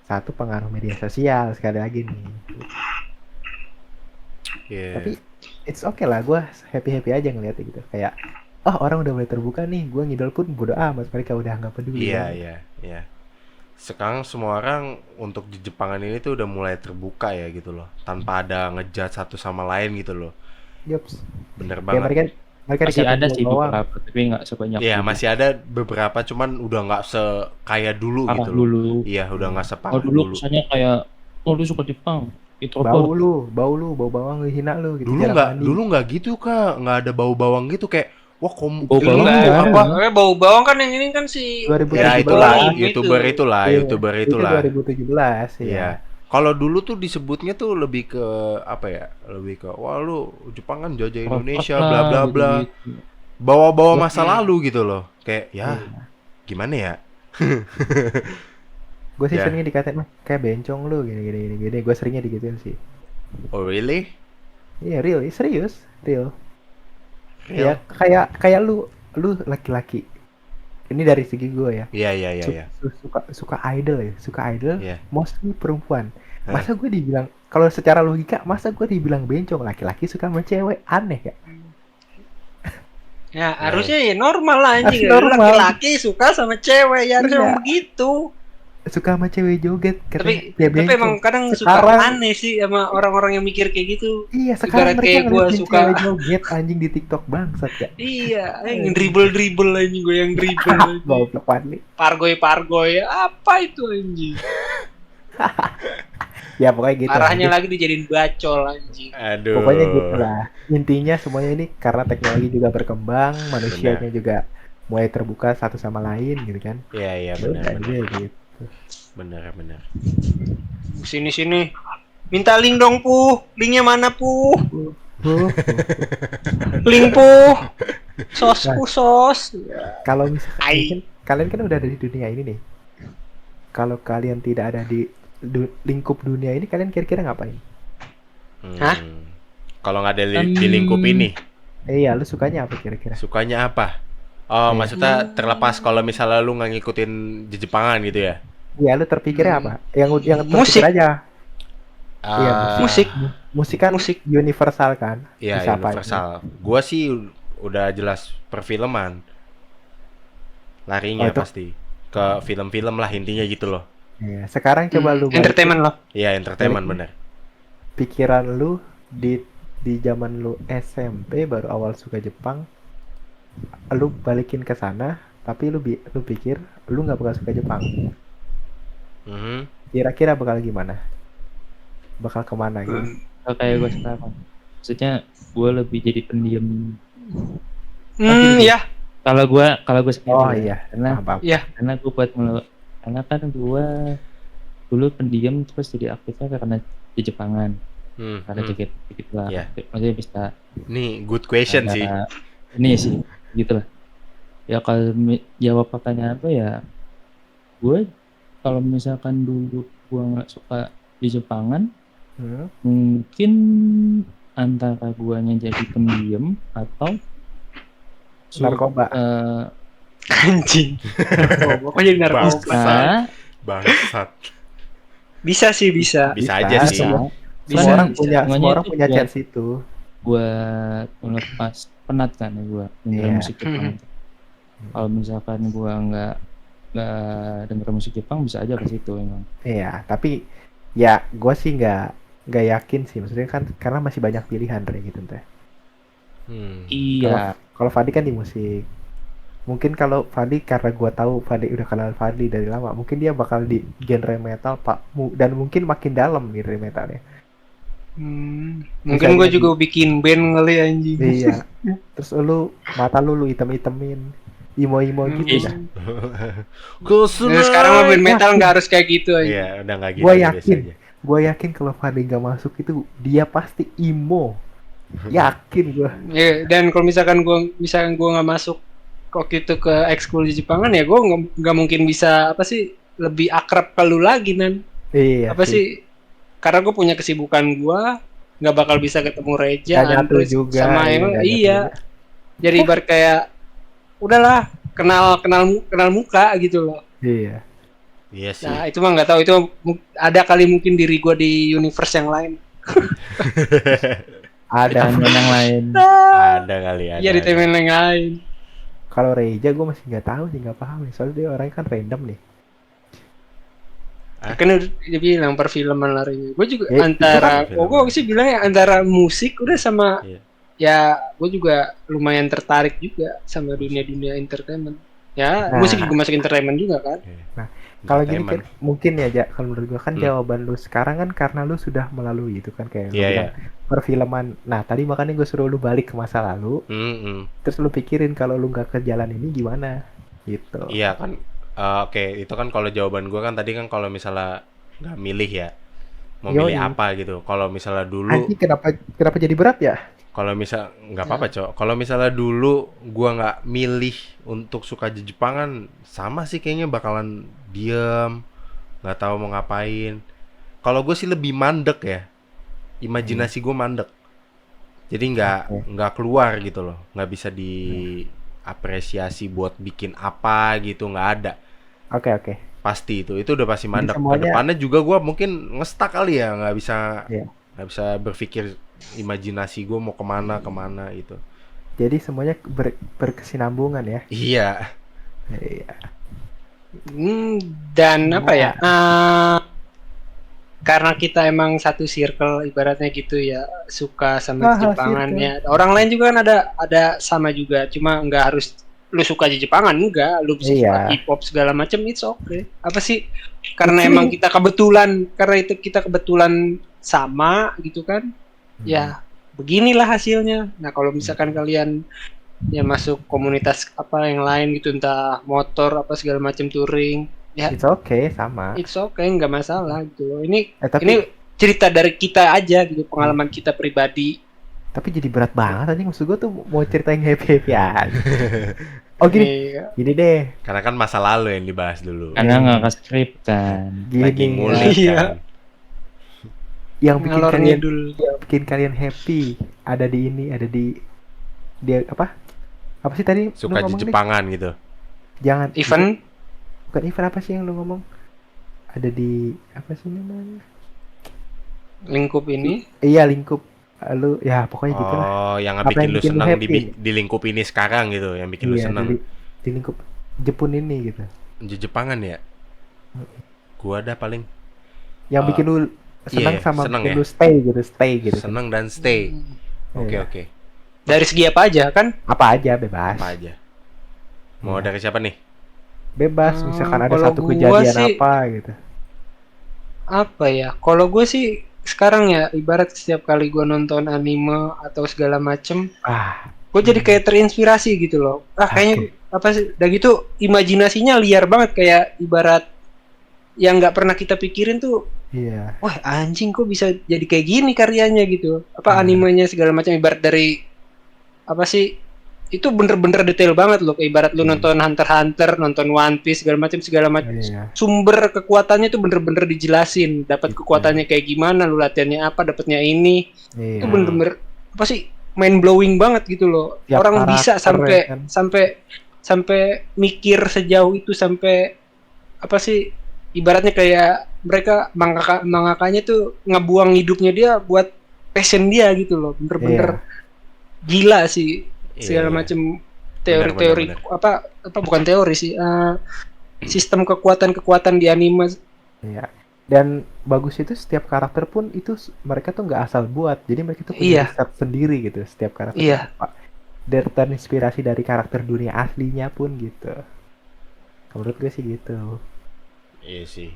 Satu pengaruh media sosial sekali lagi nih. Iya. Tapi it's okay lah, gue happy aja ngeliatnya gitu. Kayak, orang udah mulai terbuka nih, gue ngidol pun bodo amat, mereka udah nggak peduli. Iya. Sekarang semua orang untuk di Jepangan ini tuh udah mulai terbuka ya gitu loh, tanpa ada ngejudge satu sama lain gitu loh. Yops. Bener Kayak banget. mereka Masih dikatain ada sih bawang. beberapa tapi nggak sebanyak Iya dulu. masih ada beberapa, cuman udah nggak sekaya dulu Parah gitu loh. dulu. Iya udah nggak Kalau separah dulu dulu. kesannya kayak lu suka Jepang itu bau bawang ngehina lu gitu. Dulu nggak gitu kak, nggak ada bau bawang gitu kayak wah Bau kamu bawang lu nggak apa? Pokoknya bau bawang kan yang ini kan si 2017. Ya itulah youtuber itulah. Itu 2017 Iya. ya. Kalau dulu tuh disebutnya tuh lebih ke apa ya? Lebih ke wah lu Jepang kan jajah Indonesia bla bla bla. Bawa-bawa masa lalu gitu loh. Kayak ya gimana ya? Gue sih Ya. seringnya dikatain kayak bencong lu gini. Gue seringnya digituin sih. Oh really? Iya real, serius, real. Real? Ya kayak lu laki-laki. Ini dari segi gue ya. Iya. Suka idol ya, suka idol. Iya. Mostly perempuan. Masa gue dibilang kalau secara logika masa gue dibilang bencong laki-laki suka sama cewek, aneh ya? Ya harusnya ya normal lah anjing. Harus normal. Laki-laki suka sama cewek ya harusnya Iya. emang begitu. suka sama cewek joget Tapi katanya dia tapi bencong. emang kadang Sekarang- suka aneh sih sama orang-orang yang mikir kayak gitu. Iya sekarang Ibarat mereka kayak gua ngeliatin suka- cewek joget anjing di TikTok bangsat ya. Iya, yang dribble anjing, gue yang dribble anjing. Goblok Fadli. Pargoy apa itu anjing? Ya pokoknya gitu. Arahnya anjing. lagi dijadiin bacol anjing. Aduh. Pokoknya gitu lah. Intinya semuanya ini karena teknologi juga berkembang, manusianya juga mulai terbuka satu sama lain gitu kan. Iya iya Ya udah benar aja gitu. benar. Sini. Minta link dong, Puh. Linknya mana, Puh? Huh, Link, Puh. Sosku sos. Kalau misalkan Ai. mungkin kalian kan udah ada di dunia ini nih. Kalau kalian tidak ada di lingkup dunia ini, kalian kira-kira ngapain? Hah? Kalau nggak ada di lingkup ini, Iya, lu sukanya apa kira-kira? sukanya apa? Oh, Iya. maksudnya terlepas kalau misalnya lu nggak ngikutin Jepangan gitu ya? Iya, lu terpikirnya apa? Yang Musik. terpikir aja. Iya, Ah, Musik. Musik kan Musik. universal kan? Iya, Bisa apa universal. Gua sih udah jelas perfilman. Larinya Oh, itu- pasti ke film-film lah intinya gitu loh. Iya, sekarang coba lu balikin Entertainment loh. Iya, entertainment Balikin. bener. pikiran lu di zaman lu SMP baru awal suka Jepang. Lu balikin ke sana, tapi lu pikir lu nggak bakal suka Jepang. Mhm. Kira-kira bakal gimana? Bakal kemana gitu? Kalau kayak gue sekarang. Maksudnya gue lebih jadi pendiam. Ya. Kalau gue sekarang. Oh iya, Karena paham. karena gue karena kan gue dulu pendiam terus jadi aktifnya karena di Jepangan. Karena dikit lah. Iya. Maksudnya bisa Nih, good question sih. antara- Ini sih, gitu lah. Ya kalau jawab pertanyaan tuh ya, gue kalau misalkan dulu gue nggak suka di Jepangan, Hmm? mungkin antara guanya jadi pendiam atau Narkoba. Anjing. Narkoba. Kok jadi narkoba? Nah, Bangsat. Bisa sih, bisa. Bisa Bisa. aja sih. Semua- Bisa, Semua orang bisa. punya Semuanya itu punya buat- chance itu. buat melepas penat kan ya gue denger Iya. musik Jepang. Kalau misalkan gue nggak denger musik Jepang bisa aja ke situ emang. Iya, tapi ya gue sih nggak yakin sih. Maksudnya kan karena masih banyak pilihan Re, gitu teh. Iya. Kalau Fadi kan di musik. Mungkin kalau Fadi karena gue tahu Fadi udah kenal Fadi dari lama, mungkin dia bakal di genre metal dan mungkin makin dalam genre metalnya. Mungkin gue juga bikin band kali anjing. Iya. Terus mata lu hitam-hitamin, imo-imo gitu dah. Nah, sekarang lo band metal nggak harus kayak gitu aja. Iya, udah nggak gitu. Gua biasa yakin. aja. Gue yakin kalau Fadi nggak masuk itu dia pasti imo. Yakin gue. Ya, dan kalau misalkan gue nggak masuk waktu itu ke ekskul di Jepangan ya gue nggak mungkin bisa apa sih lebih akrab ke lu lagi nan. Iya. Apa sih? Karena gue punya kesibukan gue nggak bakal bisa ketemu Reja, Nggak nyatu Andres, juga. sama emang nggak nyatu iya. juga. Jadi ibarat kayak udahlah kenal muka gitu loh. Iya. Iya sih. Nah itu mah nggak tahu itu ada kali mungkin diri gue di universe yang lain. Ada. Timeline yang lain. Ada kali ada. Iya di timeline yang lain. Kalau Reja gue masih nggak tahu sih, nggak paham. Soalnya dia orangnya kan random nih. Kan udah dia bilang perfilman larinya. Gue juga itu antara, kan gue sih bilang ya antara musik udah sama, Iya. ya gue juga lumayan tertarik juga sama dunia entertainment. Ya Nah. musik juga masuk entertainment juga kan. Kalau gini Entertainment. kan mungkin ya, Ja, kalau menurut gua kan Hmm. jawaban lu sekarang kan karena lu sudah melalui itu kan kayak lu Iya, bilang perfilman. Nah, tadi makanya gue suruh lu balik ke masa lalu, terus lu pikirin kalau lu nggak ke jalan ini gimana gitu. Iya kan. Oke, itu kan kalau jawaban gua kan tadi kan kalau misalnya nggak milih ya, mau Yoi. milih apa gitu. Kalau misalnya dulu, Anjing kenapa jadi berat ya? kalau misal nggak apa-apa cok. Kalau misalnya dulu gua nggak milih untuk suka Jepangan, sama sih kayaknya bakalan diam, nggak tahu mau ngapain. Kalau gue sih lebih mandek ya, imajinasi gue mandek. Jadi nggak keluar gitu loh, nggak bisa diapresiasi buat bikin apa gitu, nggak ada. Oke. Pasti itu udah pasti mandek. semuanya- Kedepannya juga gue mungkin ngestak kali ya, nggak bisa Iya. nggak bisa berpikir imajinasi gue mau kemana gitu. Jadi semuanya berkesinambungan ya. Iya. Iya. Dan apa ya? Karena kita emang satu circle ibaratnya gitu ya, suka sama Jepangan circle. ya. Orang lain juga kan ada sama juga, cuma nggak harus lu suka Jepangan, enggak, lu bisa suka Iya. hip hop segala macam, it's okay. Apa sih? Karena emang kita kebetulan sama gitu kan. Ya, beginilah hasilnya. Nah, kalau misalkan kalian ya masuk komunitas apa yang lain gitu, entah motor apa segala macam touring, ya It's okay, sama. it's okay, nggak masalah gitu. Ini Tapi cerita dari kita aja gitu, pengalaman kita pribadi. tapi jadi berat banget anjing, maksud gua tuh mau cerita yang happy aja. Oh gini, Iya. gini deh. Karena kan masa lalu yang dibahas dulu. Karena nggak ke skrip kan. Lagi Gini, ngulik Iya. kan. yang bikin Ngalor kalian ngidul. yang bikin kalian happy ada di ini, ada di dia apa? Apa sih tadi? lu Suka ngomong nih? Jepangan gitu. Jangan Event bukan event, apa sih yang lu ngomong? Ada di apa sih namanya? lingkup ini. Iya, lingkup. Lu ya pokoknya gitu lah. Oh, yang Apa bikin yang lu bikin lu senang happy? di lingkup ini sekarang gitu, yang bikin lu Iya, senang. di lingkup Jepun ini gitu. Jepangan ya. Gua ada paling Yang bikin lu senang iya, sama senang bikin ya. lu stay gitu. senang dan stay. Oke, Iya. oke. Dari segi apa aja kan? Apa aja bebas. Apa aja? Mau Iya. dari siapa nih? Bebas, misalkan ada Kalau satu gua kejadian sih- apa gitu. Apa ya? Kalau gue sih sekarang ya, ibarat setiap kali gue nonton anime atau segala macem, Ah, gue jadi kayak terinspirasi gitu loh. Kayaknya apa sih? Udah gitu imajinasinya liar banget, kayak ibarat yang nggak pernah kita pikirin tuh. iya. Wah anjing, kok bisa jadi kayak gini karyanya gitu. Apa Hmm. animenya segala macam, ibarat dari apa sih? Itu bener-bener detail banget loh. Kayak ibarat lu nonton Hunter x Hunter, nonton One Piece segala macam. Iya. Sumber kekuatannya tuh bener-bener dijelasin. Dapat kekuatannya kayak gimana, lu latihannya apa, dapatnya ini. Iya. Itu bener-bener apa sih? Mind blowing banget gitu loh. Tiap Orang bisa karakter, sampai ya kan? sampai mikir sejauh itu, sampai apa sih? Ibaratnya kayak mereka mangakanya tuh ngebuang hidupnya dia buat passion dia gitu loh. Bener-bener gila sih. Segala Iya. macam teori-teori Benar. apa bukan teori sih, sistem kekuatan di anime. Iya. Dan bagus itu setiap karakter pun itu mereka tuh nggak asal buat. Jadi mereka tuh punya Iya. riset sendiri gitu setiap karakter. Iya. Apa. Terinspirasi dari karakter dunia aslinya pun gitu. Menurut gue sih gitu. Iya sih.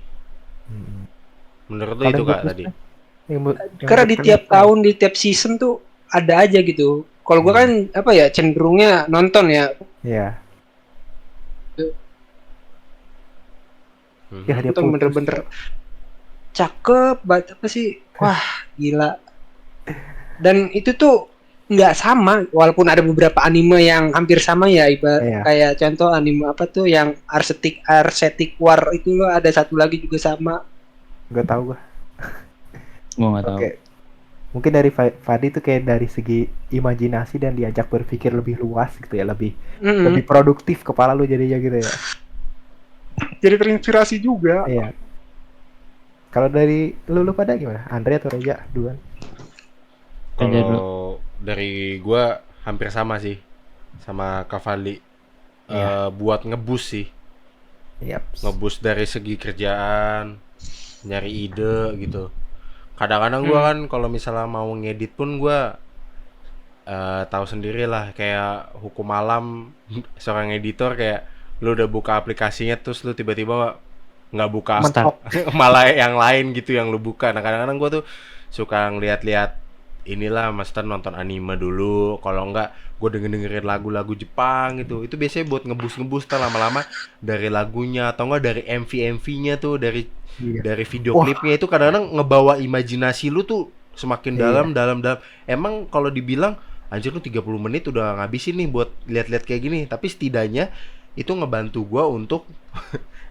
Hmm. Menurut lu Paling itu Kak bagus tadi? kan yang Karena di menurut tiap kalian tahun, di tiap season tuh ada aja gitu. Kalau gua kan apa ya, cenderungnya nonton ya. Iya. Mhm. Ya dia Nonton putus. bener-bener cakep banget, apa sih? Wah, gila. Dan itu tuh nggak sama, walaupun ada beberapa anime yang hampir sama ya, Iya. kayak contoh anime apa tuh yang Arcetic War itu loh, ada satu lagi juga sama. Nggak tahu gua. Gua nggak tahu. Oke. Mungkin dari Fadi tuh kayak dari segi imajinasi dan diajak berpikir lebih luas gitu ya, lebih Mm-mm. lebih produktif kepala lu jadinya gitu ya. Jadi terinspirasi juga. Iya. Kalau dari lu pada gimana? Andre atau Reja duluan? Aja dulu. Kalau dari gua hampir sama sih sama Kak Fadli. Iya. Buat ngebus sih. Yap. Ngebus dari segi kerjaan, nyari ide gitu. Kadang-kadang gua kan kalau misalnya mau ngedit pun gua tahu sendiri lah, kayak hukum malam seorang editor, kayak lu udah buka aplikasinya terus lu tiba-tiba nggak buka Mentok. malah yang lain gitu yang lu buka. Nah kadang-kadang gua tuh suka ngeliat-liat inilah, maksudnya nonton anime dulu, kalau enggak gue dengerin lagu-lagu Jepang gitu. Itu biasanya buat ngebus tuh lama-lama dari lagunya atau enggak dari MV-MV-nya tuh, dari Iya. video Wah. klipnya itu kadang-kadang ngebawa imajinasi lu tuh semakin Iya. dalam. Emang kalau dibilang anjir lu 30 menit udah ngabisin nih buat lihat-lihat kayak gini, tapi setidaknya itu ngebantu gua untuk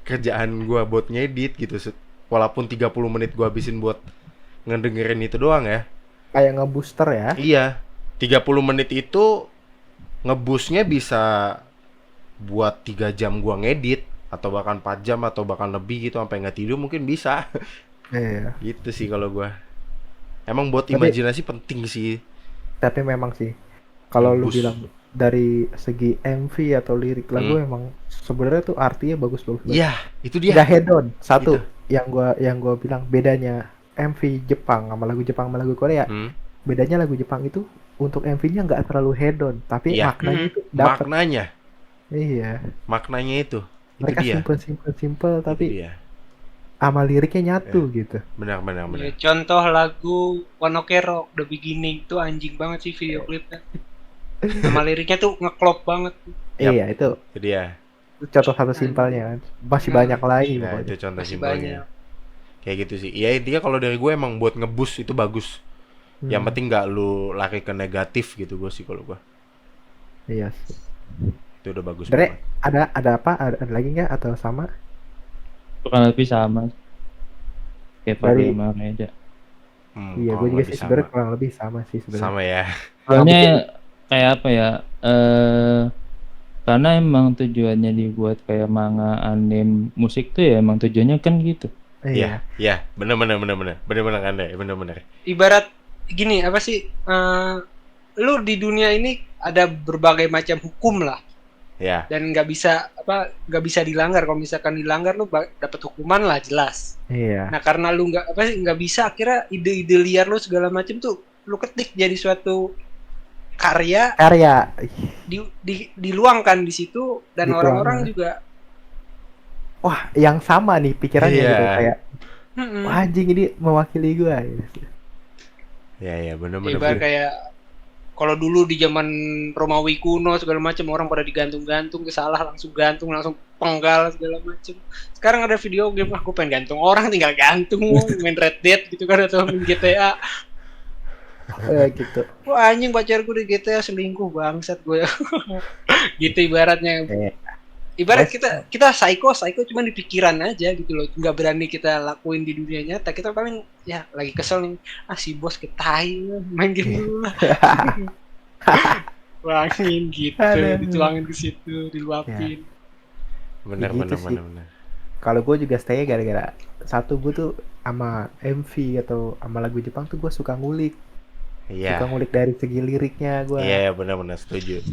kerjaan gua buat ngedit gitu. Walaupun 30 menit gua habisin buat ngedengerin itu doang ya. Kayak ngebooster ya. Iya. 30 menit itu ngebusnya bisa buat 3 jam gua ngedit, atau bahkan 4 jam atau bahkan lebih gitu, sampai nggak tidur mungkin bisa. Iya. Gitu sih kalau gua. Emang buat Tapi- imajinasi penting sih. Tapi memang sih kalau lu Ngebus. bilang dari segi MV atau lirik lagu emang sebenarnya tuh artinya bagus-bagus banget. Iya, itu dia. Udah head on. Satu Itu. yang gua bilang bedanya MV Jepang sama lagu Jepang sama lagu Korea. Bedanya lagu Jepang itu untuk MV-nya nggak terlalu head on, tapi Iya. maknanya itu dapat. Maknanya Iya. itu Mereka dia. simple tapi Itu dia. sama liriknya nyatu gitu. Benar. Ya, contoh lagu One Ok Rock The Beginning tuh anjing banget sih video klipnya. Sama liriknya tuh ngeklop banget. Yap. Iya, itu Itu dia. contoh satu simpelnya kan. Masih banyak lagi Nah, pokoknya. itu contoh Masih simpelnya. Kayak gitu sih. Ya intinya kalau dari gue emang buat ngebus itu bagus. Yang penting nggak lu lari ke negatif gitu gue sih kalau gue. Iya sih. Itu udah bagus Dre, banget. ada apa? Ada lagi nggak atau sama? Kurang lebih sama. Kayak Dari- Fabio sama Reja. Iya, gue juga sih sebenarnya kurang lebih sama sih sebenarnya. Sama ya. Soalnya kayak apa ya? Karena emang tujuannya dibuat kayak manga, anime, musik tuh ya emang tujuannya kan gitu. Iya. Iya, bener kan deh, bener. Ibarat gini, apa sih? Lu di dunia ini ada berbagai macam hukum lah. Ya, Dan nggak bisa dilanggar. Kalau misalkan dilanggar lu dapat hukuman lah jelas. Iya. Nah karena lu nggak bisa, akhirnya ide-ide liar lu segala macam tuh lu ketik jadi suatu karya, diluangkan di situ, dan Dituangkan. orang-orang juga Wah, yang sama nih pikirannya Iya. gitu kayak wah, anjing ini mewakili gue. ya, bener. ibarat kayak kalau dulu di zaman Romawi kuno segala macam orang pada digantung-gantung, kesalah langsung gantung, langsung penggal segala macam. Sekarang ada video game, aku pengen gantung orang, tinggal gantung, main Red Dead gitu kan, atau main GTA. Gitu. Wah anjing, pacar gue di GTA selingkuh bangsat gue. Gitu ibaratnya. Ibarat kita psycho cuma di pikiran aja gitu loh, nggak berani kita lakuin di dunia nyata. Kita paling ya lagi kesel nih, si bos ketai main game dulu lah. Tuangin gitu, Aduh. dituangin ke situ, diluapin. Bener. Gitu sih. Kalau gue juga stay gara-gara satu, gue tuh sama MV atau sama lagu Jepang tuh gue suka ngulik. Iya. Suka ngulik dari segi liriknya gue. Iya, bener setuju.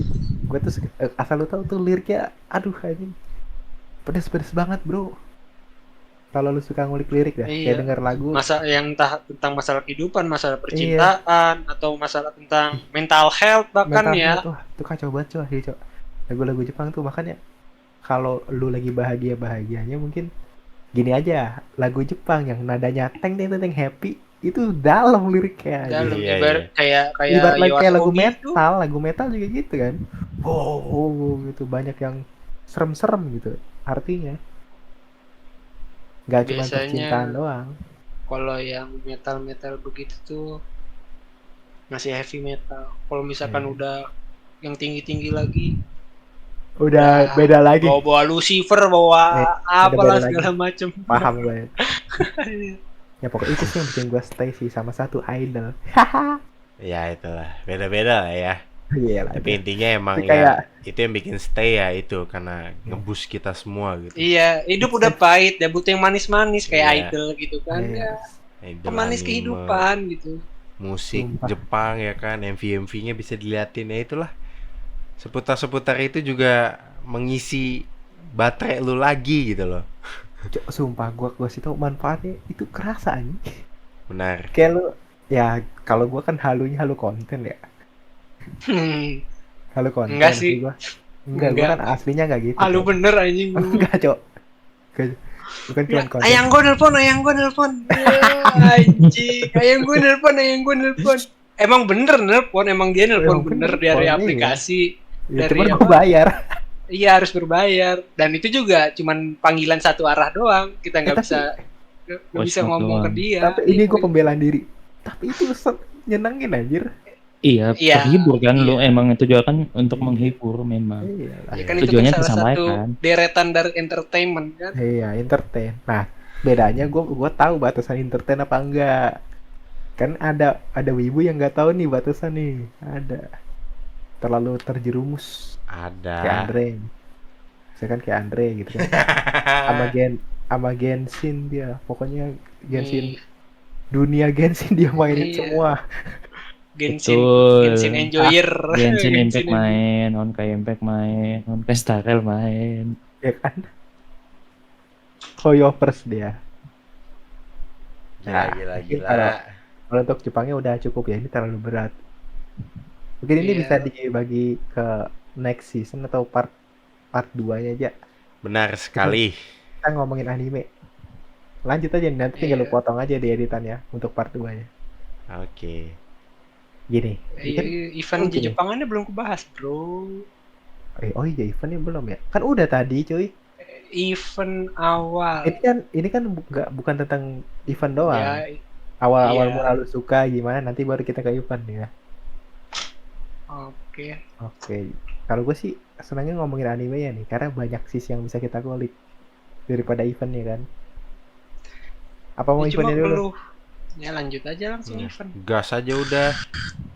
Gue tuh asal lu tahu tuh liriknya, aduh anjing pedes banget bro. Kalau lu suka ngulik lirik dah, Iya. kayak denger lagu Masa yang tentang masalah kehidupan, masalah percintaan, atau masalah tentang mental health bahkan mental ya. health, wah, itu kacau banget coy. Lagu-lagu Jepang tuh makanya kalau lu lagi bahagianya mungkin gini aja, lagu Jepang yang nadanya teng happy itu dalam liriknya. Dalam Iya, ibarat kayak Ibarat lagi kayak lagu Yoasobi itu. metal, lagu metal juga gitu kan. Oh, gitu banyak yang serem-serem gitu artinya. Gak cuma Biasanya percintaan doang. Kalau yang metal begitu tuh masih heavy metal. Kalau misalkan udah yang tinggi lagi, Udah beda lagi. bawa Lucifer, bawa apalah beda lagi. segala macem. Paham gue. Ya pokoknya itu sih yang bikin gue stay sih sama satu idol. Ya itulah, beda-beda lah ya. Iya lah. Tapi intinya emang Tapi kayak- ya itu yang bikin stay ya itu karena ngebus kita semua gitu. Iya, hidup udah pahit, ya butuh yang manis-manis kayak Iya. idol gitu kan. Iya. Ya, Idol, pemanis anime, kehidupan gitu. musik Sumpah. Jepang ya kan, MV-nya bisa diliatin ya itulah. Seputar-seputar itu juga mengisi baterai lu lagi gitu loh. Sumpah gua sih tau manfaatnya itu kerasa nih. Benar. Kayak lu ya kalau gua kan halu konten ya. Halu konten. Enggak sih. Gua. Enggak, gua kan aslinya enggak gitu. Lu Cok. bener anjing. Enggak, Cok. Bukan cuma konten. Ayang gue nelpon. Anjing, ayang gue nelpon. Emang bener nelpon, emang dia nelpon Emang bener bener, dari iya. aplikasi. Ya, dari cuman apa? gua bayar. Iya harus berbayar, dan itu juga cuman panggilan satu arah doang. Kita nggak tapi- bisa ngomong ke dia. Tapi ini gua pembelaan diri. Tapi itu nyenengin anjir. Iya, Iya. terhibur kan lu Iya. emang itu juga kan untuk menghibur memang. Iya lah. Ya kan itu Tujuannya kan salah satu disampaikan. deretan dari entertainment kan. Iya, entertain. Nah, bedanya gua tahu batasan entertain apa enggak. Kan ada wibu yang nggak tahu nih batasan nih. Ada. Terlalu terjerumus kayak Ada. Andre. Misalkan kayak Andre gitu kan. Sama Genshin dia. Pokoknya Genshin dunia Genshin dia mainin Iya. semua. Genshin Betul. Genshin Enjoyer. Genshin Impact Enjoyer. main, Honkai Impact main, Honkai Star Rail main. Ya kan? Hoyoverse dia. Nah, Gila. mungkin kalau untuk Jepangnya udah cukup ya, ini terlalu berat. Mungkin ini Iya. bisa dibagi ke next season atau part 2-nya aja. Benar sekali. Kita ngomongin anime. Lanjut aja nanti tinggal lu Iya. potong aja di editannya untuk part 2-nya. Oke. Gini. Iya, event Oke. Jepangannya belum kebahas, bro. Oh iya eventnya belum ya? Kan udah tadi cuy. Event awal. Ini kan bukan tentang event doang. Ya, Awal-awal iya. mula lu suka gimana nanti baru kita ke event ya. Oke. Oke. Kalau gue sih senangnya ngomongin animenya nih karena banyak sisi yang bisa kita kulik daripada eventnya kan. Apa mau Ya, cuma eventnya dulu? perlu. Ya lanjut aja langsung Iya. event. Gas aja udah.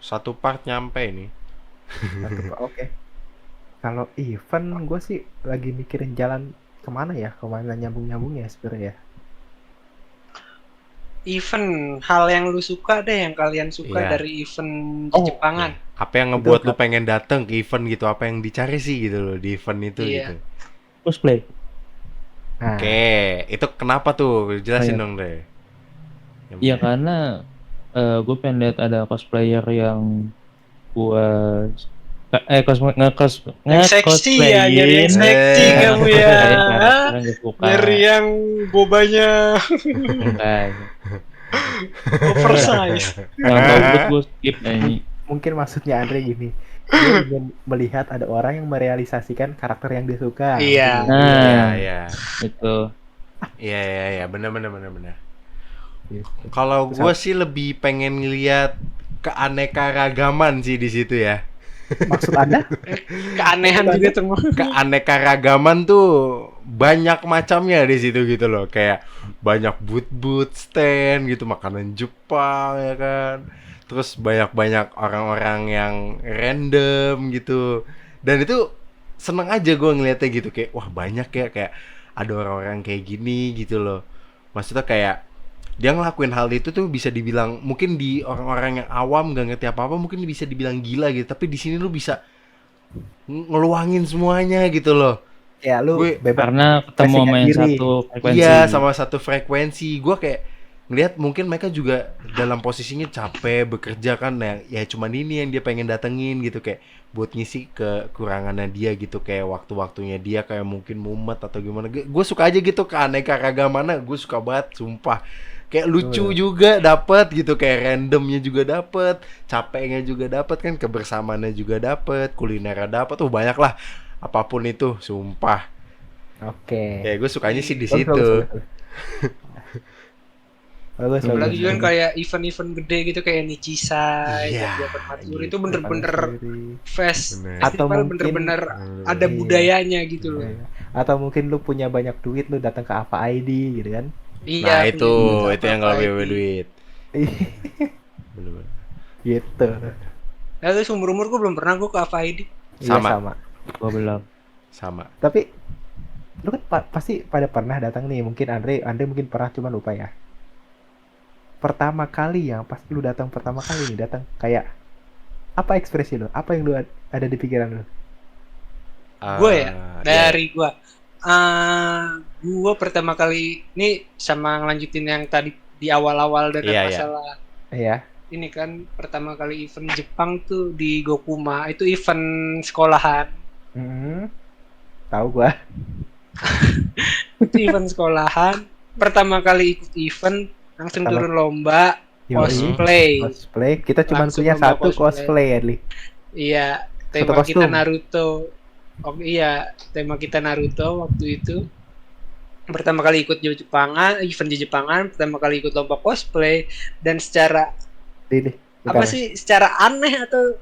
Satu part nyampe nih. Oke. Kalau event gue sih lagi mikirin jalan kemana ya, kemana nyambung-nyambungnya sebenarnya. Event hal yang lu suka deh, yang kalian suka Iya. dari event Oh, Jepangan. Apa yang ngebuat lu pengen datang ke event gitu? Apa yang dicari sih gitu loh di event itu Iya. gitu? Cosplay. Nah, Oke, itu kenapa tuh? Jelasin Oh, iya. dong deh. Iya karena gue pengen lihat ada cosplayer yang buat Yang seksi ya, nyari yang seksi Eh. kamu ya. Nyari Nyari yang bobanya oversize. yang bagus gue skip ini. mungkin maksudnya Andre gini. Dia ingin melihat ada orang yang merealisasikan karakter yang dia suka. Iya. Iya, Nah, iya. itu. Iya, benar. Gitu. Kalau gue sih lebih pengen ngeliat keanekaragaman sih di situ ya. Maksud Anda? Keanehan juga tuh. Keanekaragaman tuh banyak macamnya di situ gitu loh. Kayak banyak boot stand gitu, makanan Jepang ya kan. Terus banyak orang-orang yang random gitu. Dan itu seneng aja gue ngeliatnya gitu, kayak wah banyak ya, kayak ada orang-orang kayak gini gitu loh. Maksudnya kayak dia ngelakuin hal itu tuh bisa dibilang mungkin di orang-orang yang awam gak ngerti apa-apa mungkin bisa dibilang gila gitu, tapi di sini lu bisa ngeluangin semuanya gitu loh. Ya lu Gue- bebas. Karena ketemu sama yang Diri. satu frekuensi. Iya, sama satu frekuensi. Gue kayak ngeliat mungkin mereka juga dalam posisinya capek bekerja kan, ya cuman ini yang dia pengen datengin gitu, kayak buat ngisi kekurangannya dia gitu, kayak waktu-waktunya dia kayak mungkin mumet atau gimana. Gue suka aja gitu keanekaragamannya, gue suka banget sumpah. Kayak lucu juga dapet gitu, kayak randomnya juga dapet, capeknya juga dapet kan, kebersamaannya juga dapet, kulinernya dapet, tuh banyak lah apapun itu, sumpah. Oke. Ya gue sukanya sih di Bagus, situ. Bagus. Apalagi juga kan kayak event-event gede gitu kayak Nichisai, Iya, Japan Matsuri gitu. itu bener-bener fest. Bener. Atau Festival mungkin- bener-bener ada Iya. budayanya gitu loh. Atau mungkin lu punya banyak duit, lu datang ke Ava ID gitu kan. Iya. Nah itu punya yang kalau apa punya itu. duit. Bener-bener. Gitu. Nah, terus umur gue belum pernah gue ke Ava ID. Iya, Sama. sama. Gue belum. Sama. Tapi lu kan pasti pada pernah datang nih, mungkin Andre mungkin pernah cuma lupa ya. Pertama kali yang pas lu datang pertama kali nih, datang kayak apa ekspresi lu? Apa yang lu ada di pikiran lu? Gue ya, iya. dari gue. Gue pertama kali ini sama ngelanjutin yang tadi di awal-awal dan Iya, iya. masalah Iya. ini kan pertama kali event Jepang tuh di Gokuma, itu event sekolahan. Tahu gua. Itu event sekolahan. Pertama kali ikut event langsung Pertama- turun lomba Yoi. cosplay. Cosplay. Kita cuma Langsung punya lomba satu cosplay ya, Li. Iya, Satu tema kita kostum. Naruto. Oh iya, tema kita Naruto waktu itu. Pertama kali ikut Jepangan, event di Jepangan, pertama kali ikut lomba cosplay, dan secara Ini. apa sih? Secara aneh atau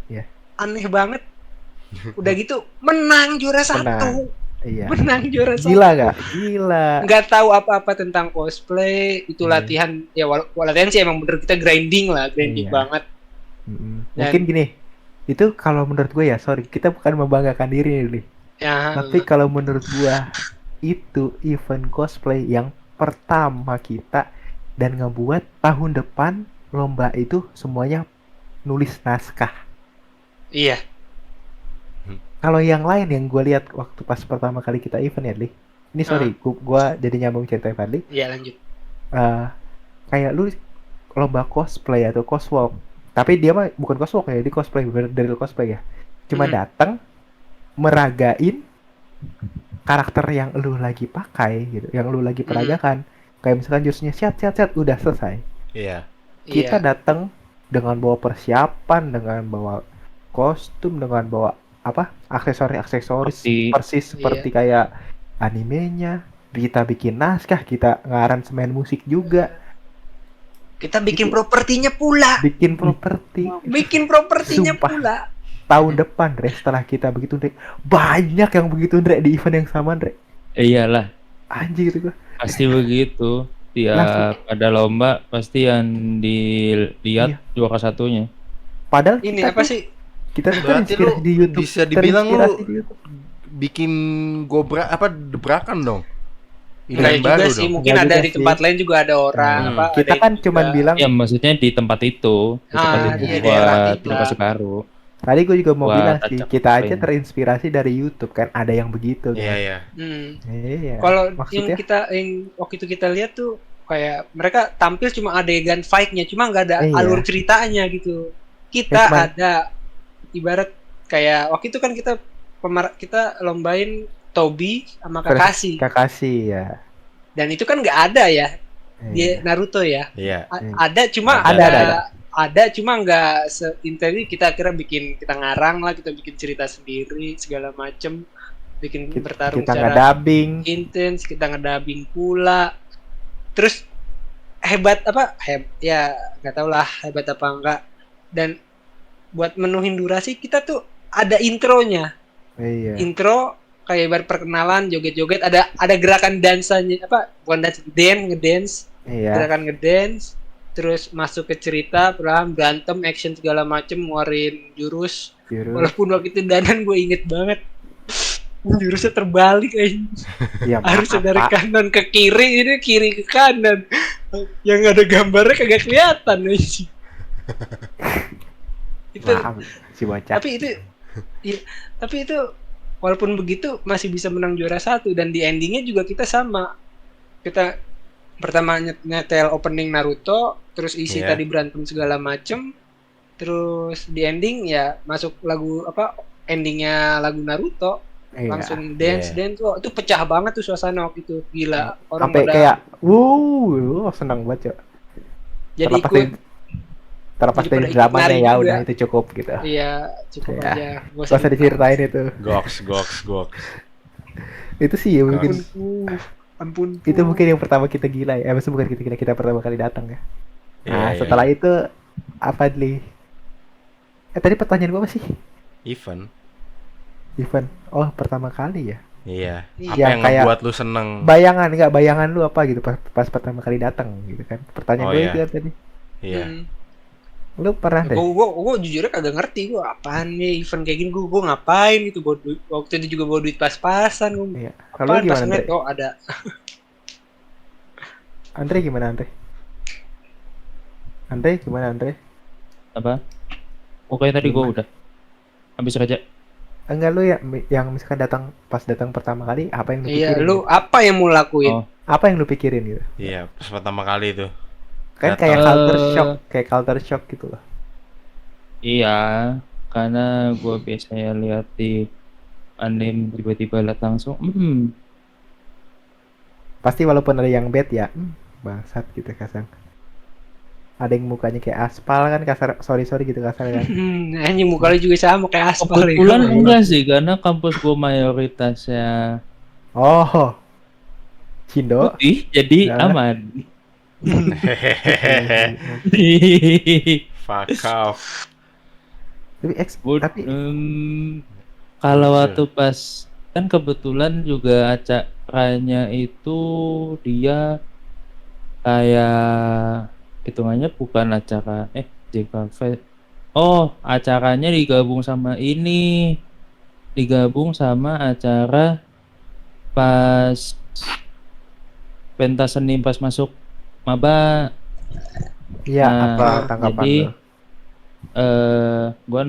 Iya. aneh banget. Udah gitu menang juara satu. Iya. Menang juara satu. Gila gak? Gila. Nggak tahu apa-apa tentang cosplay, itu latihan ya latihan sih emang bener kita grinding Iya. banget. Mungkin gini. Itu kalau menurut gue ya, sorry, kita bukan membanggakan diri nih, Li. Ya, Tapi kalau menurut gua itu event cosplay yang pertama kita dan ngebuat tahun depan lomba itu semuanya nulis naskah. Iya. Kalau yang lain yang gue lihat waktu pas pertama kali kita event ya, Li. Ini sorry, gua jadi nyambung cerita Fadli. Iya, lanjut. Kayak lu lomba cosplay atau coswalk. Tapi dia mah bukan coswalk ya, dia cosplay, dari cosplay ya. Cuma datang meragain karakter yang lu lagi pakai gitu, yang lu lagi peragakan. Kayak misalkan jurusnya set, udah selesai. Iya. Kita datang dengan bawa persiapan, dengan bawa kostum, dengan bawa apa? Aksesoris persis seperti kayak animenya. Kita bikin naskah, kita ngaransemen musik juga. Kita bikin propertinya pula. Bikin propertinya pula. Tahun depan, Dre, setelah kita begitu, Dre, banyak yang begitu, Dre, di event yang sama, Dre. Iyalah. Anjir gitu gua. Pasti begitu. Tiap ada lomba pasti yang dilihat juara satunya. Padahal ini apa sih? Kita berarti lu di YouTube. Bisa dibilang lu bikin gebrakan dong. Enggak juga sih, dong. Mungkin ada di tempat lain juga ada orang apa. Kita kan cuman bilang ya maksudnya di tempat itu, buat lokasi baru. Tadi gue juga mau bilang sih, kita aja terinspirasi dari YouTube kan, ada yang begitu kan. Iya. Kalau yang waktu itu kita lihat tuh kayak mereka tampil cuma adegan fight-nya, cuma nggak ada alur ceritanya gitu. Kita ada ibarat kayak waktu itu kan kita lombain Tobi sama Kakashi ya. Dan itu kan nggak ada ya di Naruto ya. Iya. Ada cuma ada cuma nggak seintens kita kita ngarang lah, kita bikin cerita sendiri segala macem, bikin bertarung kita ngedubbing intens, kita ngedubbing pula. Terus hebat ya nggak tahu lah hebat apa enggak. Dan buat menuhin durasi kita tuh ada intronya. Intro kayak ibarat perkenalan, joget-joget, ada gerakan dansanya bukan ngedance. Gerakan ngedance. Terus masuk ke cerita, perlahan berantem, action segala macem, ngeluarin jurus. Walaupun waktu itu Danan gue inget banget, jurusnya terbalik aja. Ya, harusnya dari kanan ke kiri, ini kiri ke kanan. Yang ada gambarnya kagak kelihatan aja. Itu. Si bocah. Tapi itu walaupun begitu masih bisa menang juara 1, dan di endingnya juga kita sama. Kita pertama nyetel opening Naruto, terus isi tadi berantem segala macem, terus di ending ya masuk lagu endingnya lagu Naruto, langsung dance. Wah, itu pecah banget tuh suasana waktu itu, gila. Orang sampai kayak senang banget. Jadi terlepas dari dramanya ya juga. Udah itu cukup gitu. Iya, cukup aja. Gak usah diceritain itu. Goks. Itu sih ya mungkin. Ampun. Itu mungkin yang pertama kita gila ya. Maksudnya bukan kita pertama kali datang ya. Nah, setelah itu apa Li? Tadi pertanyaan gua apa sih? Event. Oh, pertama kali ya. Iya. Apa yang membuat lu seneng? Bayangan lu apa gitu pas pertama kali datang gitu kan. Pertanyaan gue itu tadi. Iya. Lu pernah deh? Gue jujurnya kagak ngerti gue apaan nih event kayak gini, gue ngapain gitu, waktu itu juga bawa duit pas-pasan gue. Iya. Kalau gimana Andre? Oh ada. Andre gimana Andre? Apa? Oke tadi gue udah habis kerja. Enggak, lu ya yang misalkan pas datang pertama kali apa yang lu pikirin? Iya, lu apa yang mau lakuin? Apa yang lu pikirin gitu? Iya, pas pertama kali itu. Kan kayak culture shock gitu loh. Iya, karena gue biasanya lihat di anime tiba-tiba lihat langsung pasti walaupun ada yang bad ya bangsat gitu kasar. Ada yang mukanya kayak aspal kan, kasar, sorry gitu kasar kan. Anjing mukanya juga sama kayak aspal. Kebetulan enggak sih, karena kampus gue mayoritasnya Cindo putih, jadi aman. Fuck off. Tapi kalau waktu pas kan kebetulan juga acaranya itu dia kayak hitungannya bukan acara JKV. Oh, acaranya digabung sama acara pas pentas seni pas masuk maba. Iya, apa tanggapan jadi, lo? Gua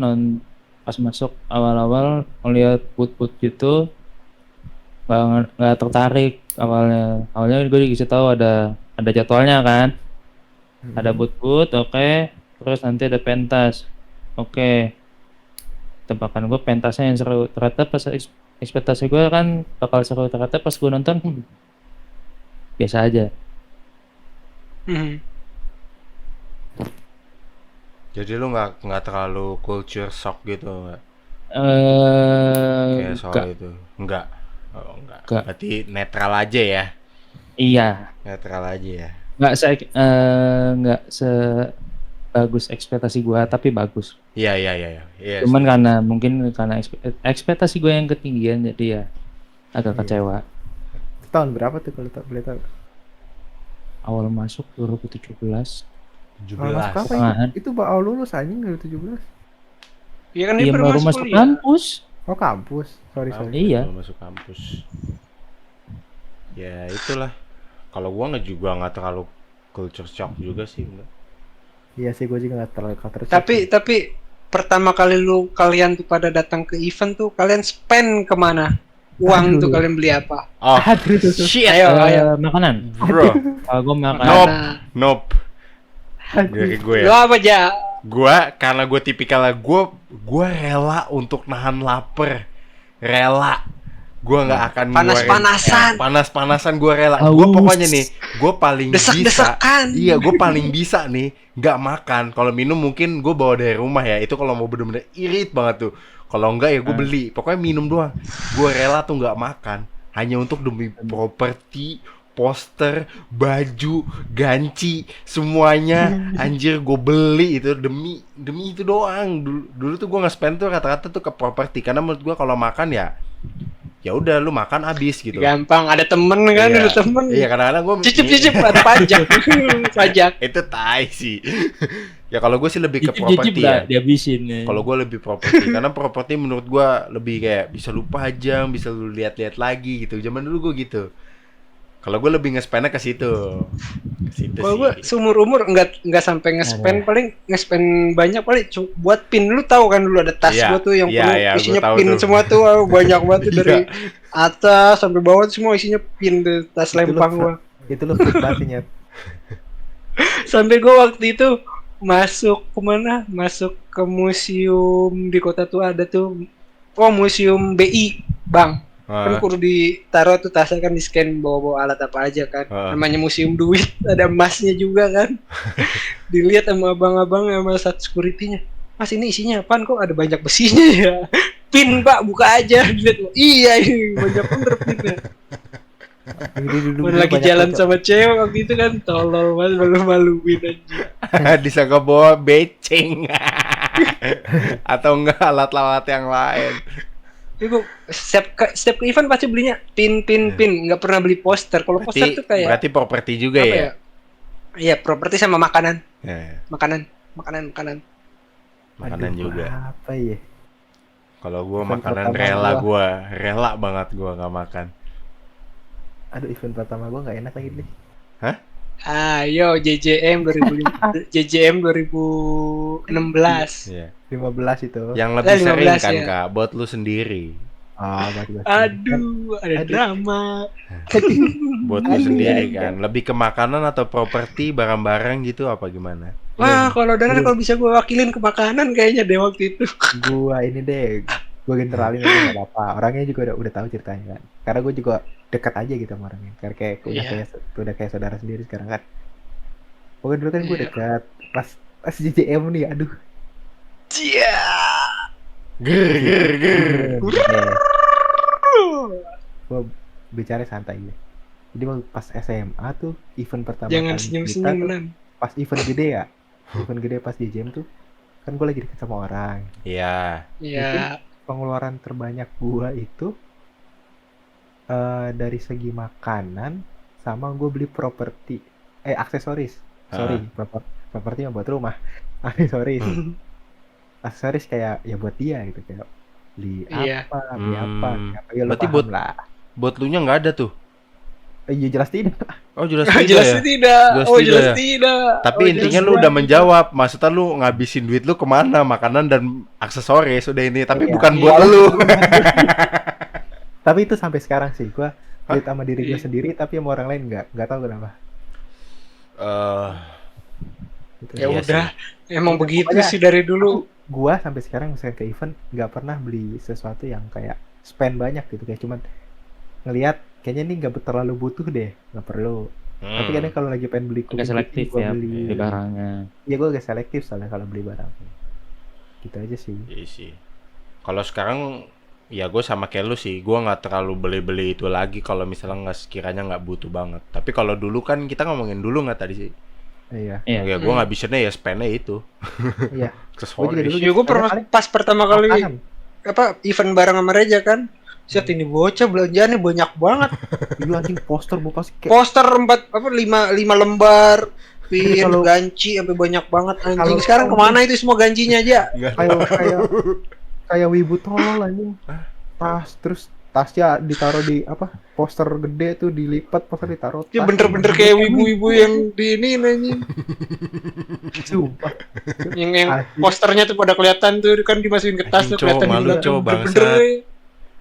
pas masuk awal-awal ngeliat boot gitu nggak tertarik awalnya gue dikasih tahu ada jadwalnya kan, ada boot oke, terus nanti ada pentas oke, tebakan gue pentasnya yang seru, ternyata pas ekspektasi gue kan bakal seru, ternyata pas gue nonton biasa aja. Hmm. Jadi lu nggak terlalu culture shock gitu nggak? Kayak soal Enggak, itu enggak. Oh, enggak. Enggak. Berarti netral aja ya. iya, Netral aja ya. nggak sebagus ekspektasi gue, tapi bagus. Iya. Iya. Cuman mungkin karena ekspektasi gue yang ketinggian, jadi ya agak Iya. kecewa. Tahun berapa tuh kalau boleh tahu? Awal masuk 2017. Awal masuk apa Pertengahan. itu? Itu awal lulus anjing 2017. Iya kan Iya dia baru masuk kuliah. kampus. Oh kampus. Sorry. Iya. Belum masuk kampus. Ya itulah. Kalau gua nggak terlalu culture shock juga sih. Enggak. Iya sih, gue juga nggak terlalu counter. Tapi pertama kali kalian tuh pada datang ke event tuh kalian spend kemana? Uang Aduh. tuh kalian beli apa? Oh, Aduh. shit, Ayo. Makanan. bro. Kalau gue makan. Nope. Dari gue Lu ya. apa aja? Gua karena gue tipikalnya gue rela untuk nahan lapar. Rela. Gue nggak akan Panas-panasan. Panas-panasan gue rela. Haus. Gue pokoknya nih, gue paling bisa. Desek-desekan. Iya, gue paling bisa nih nggak makan. Kalau minum mungkin gue bawa dari rumah ya. Itu kalau mau bener-bener irit banget tuh. Kalau enggak ya gue beli. Pokoknya minum doang. Gue rela tuh nggak makan hanya untuk demi properti, poster, baju, ganci, semuanya. Anjir gue beli itu demi itu doang. Dulu tuh gue nge-spend tuh rata-rata tuh ke properti, karena menurut gue kalau makan ya udah lu makan habis gitu. Gampang, ada temen kan, Iya. ada temen. Iya, kadang-kadang gue Cicip-cicip ada pajak. Pajak. itu tai sih. Ya kalau gue sih lebih ke Jijib properti lah ya. dihabisin ya. Kalau gue lebih properti karena properti menurut gue lebih kayak bisa lu pajang, bisa lu lihat-lihat lagi gitu. Zaman dulu gue gitu. Kalau gue lebih nge-spend ke situ. Ke situ Kalau gue sih. seumur umur nggak sampai nge-spend, paling nge-spend banyak paling buat pin. Lu tahu kan dulu ada tas Iya, gua tuh yang iya, penuh iya, gua isinya tahu pin tuh. semua tuh, banyak banget tuh, dari Iya. atas sampai bawah tuh semua isinya pin tuh, tas Itu lu lempang gua. Itu lu fit banget sih, Nyet. Sampai gua waktu itu masuk kemana? Masuk ke museum di kota tuh ada tuh. Oh, museum BI, Bang. Kan kudu ditaruh tuh tasnya kan, di scan bawa-bawa alat apa aja kan. Namanya museum duit, ada emasnya juga kan. Dilihat sama abang-abang sama satu security-nya. Mas, ini isinya apaan, kok ada banyak besinya ya? Pin, Pak, buka aja. Dilihat, iya ini banyak bener pinnya. Lagi banyak jalan cocok. sama cewek waktu itu kan, tolol banget, malu-maluin aja. Disangka bawa beceng. Atau enggak alat-alat yang lain. Ibu setiap ke event pasti belinya pin, nggak pernah beli poster. Kalau poster tuh kayak Berarti properti juga apa ya? Iya, properti sama makanan. Ya, Makanan. makanan Aduh, juga. Apa ya? Kalau gue Event makanan pertama rela banget gue nggak makan. Aduh, event pertama gue nggak enak lagi nih. Ayo JJM 2005, JJM 2016. Iya. 15 itu. Yang lebih sering 15 kan ya. Kak, buat lu sendiri. Batu-batu. Aduh, ada Aduh. drama. Buat lu Aduh, sendiri iya. kan. Lebih ke makanan atau properti, barang-barang gitu apa gimana? Wah, kalau Dana kalau bisa gue wakilin ke makanan kayaknya deh waktu itu. Gua ini deh, gue generalin aja nggak apa-apa. Orangnya juga udah tahu ceritanya kan. Karena gue juga dekat aja gitu sama orangnya. Karena kayak udah kayak saudara sendiri sekarang kan. Pokoknya dulu kan gue Iya. dekat. Pas JJM nih, aduh. Cia. Ger. Gue bicara santai ya. Jadi waktu pas SMA tuh event pertama Jangan kali senyum-senyum kita tuh, Nan. pas event gede ya. Event gede pas JJM tuh kan gue lagi deket sama orang. Iya. Iya. Pengeluaran terbanyak gua itu dari segi makanan sama gue beli properti aksesoris. Sorry, properti yang buat rumah. Aksesoris. Aksesoris kayak ya buat dia gitu, kayak beli Iya. apa, beli apa. Ya, lo Berarti paham lah. Buat lu nya nggak ada tuh. Iya jelas tidak. Oh, jelas Jelas tidak ya. tidak. Jelas Oh, tidak jelas ya? tidak. Tapi Oh, intinya jelas lu udah tidak. menjawab, maksudnya lu ngabisin duit lu kemana, makanan dan aksesoris udah ini, tapi Iya. bukan buat Iya. lu. Tapi itu sampai sekarang sih gue pelit sama diri gue Iya. sendiri, tapi sama orang lain nggak tahu kenapa. Eh, Gitu. Ya Iya udah, emang Iya, begitu pokoknya sih dari dulu. Gua sampai sekarang misalnya ke event nggak pernah beli sesuatu yang kayak spend banyak gitu, kayak cuman ngelihat kayaknya ini nggak terlalu butuh deh, nggak perlu. Tapi kadang kalau lagi pengen beli Agak selektif gua ya beli di barangnya. ya gue agak selektif soalnya kalau beli barang gitu aja sih. Iya sih. Kalau sekarang ya gue sama kayak lu sih, gue nggak terlalu beli-beli itu lagi kalau misalnya nggak sekiranya nggak butuh banget. Tapi kalau dulu kan kita ngomongin dulu nggak tadi sih? Iya. Iya. Ya gue ngabisinnya ya spendnya itu. Iya. Gua juga Aksesoris. dulu Ya gue pernah paling pas pertama kali makanan. event bareng sama Reja kan. Set ini bocah belanjaannya banyak banget. Iya anjing, poster gue pasti kayak Poster 5 lembar, pin, Kalau- ganci sampai banyak banget anjing. Kalau- Sekarang kemana itu semua gancinya aja? Nggak kayak kayak wibu tolol anjing. Terus tasnya ditaruh di apa? Poster gede tuh dilipat, poster ditaruh. Ya tas. bener-bener kayak wibu-wibu yang di ini anjing. Sumpah. Yang Asli. posternya tuh pada kelihatan tuh kan dimasukin ke tas Anjing, tuh cowok, kelihatan di malu, belakang. cowok, Bener-bener bangsat.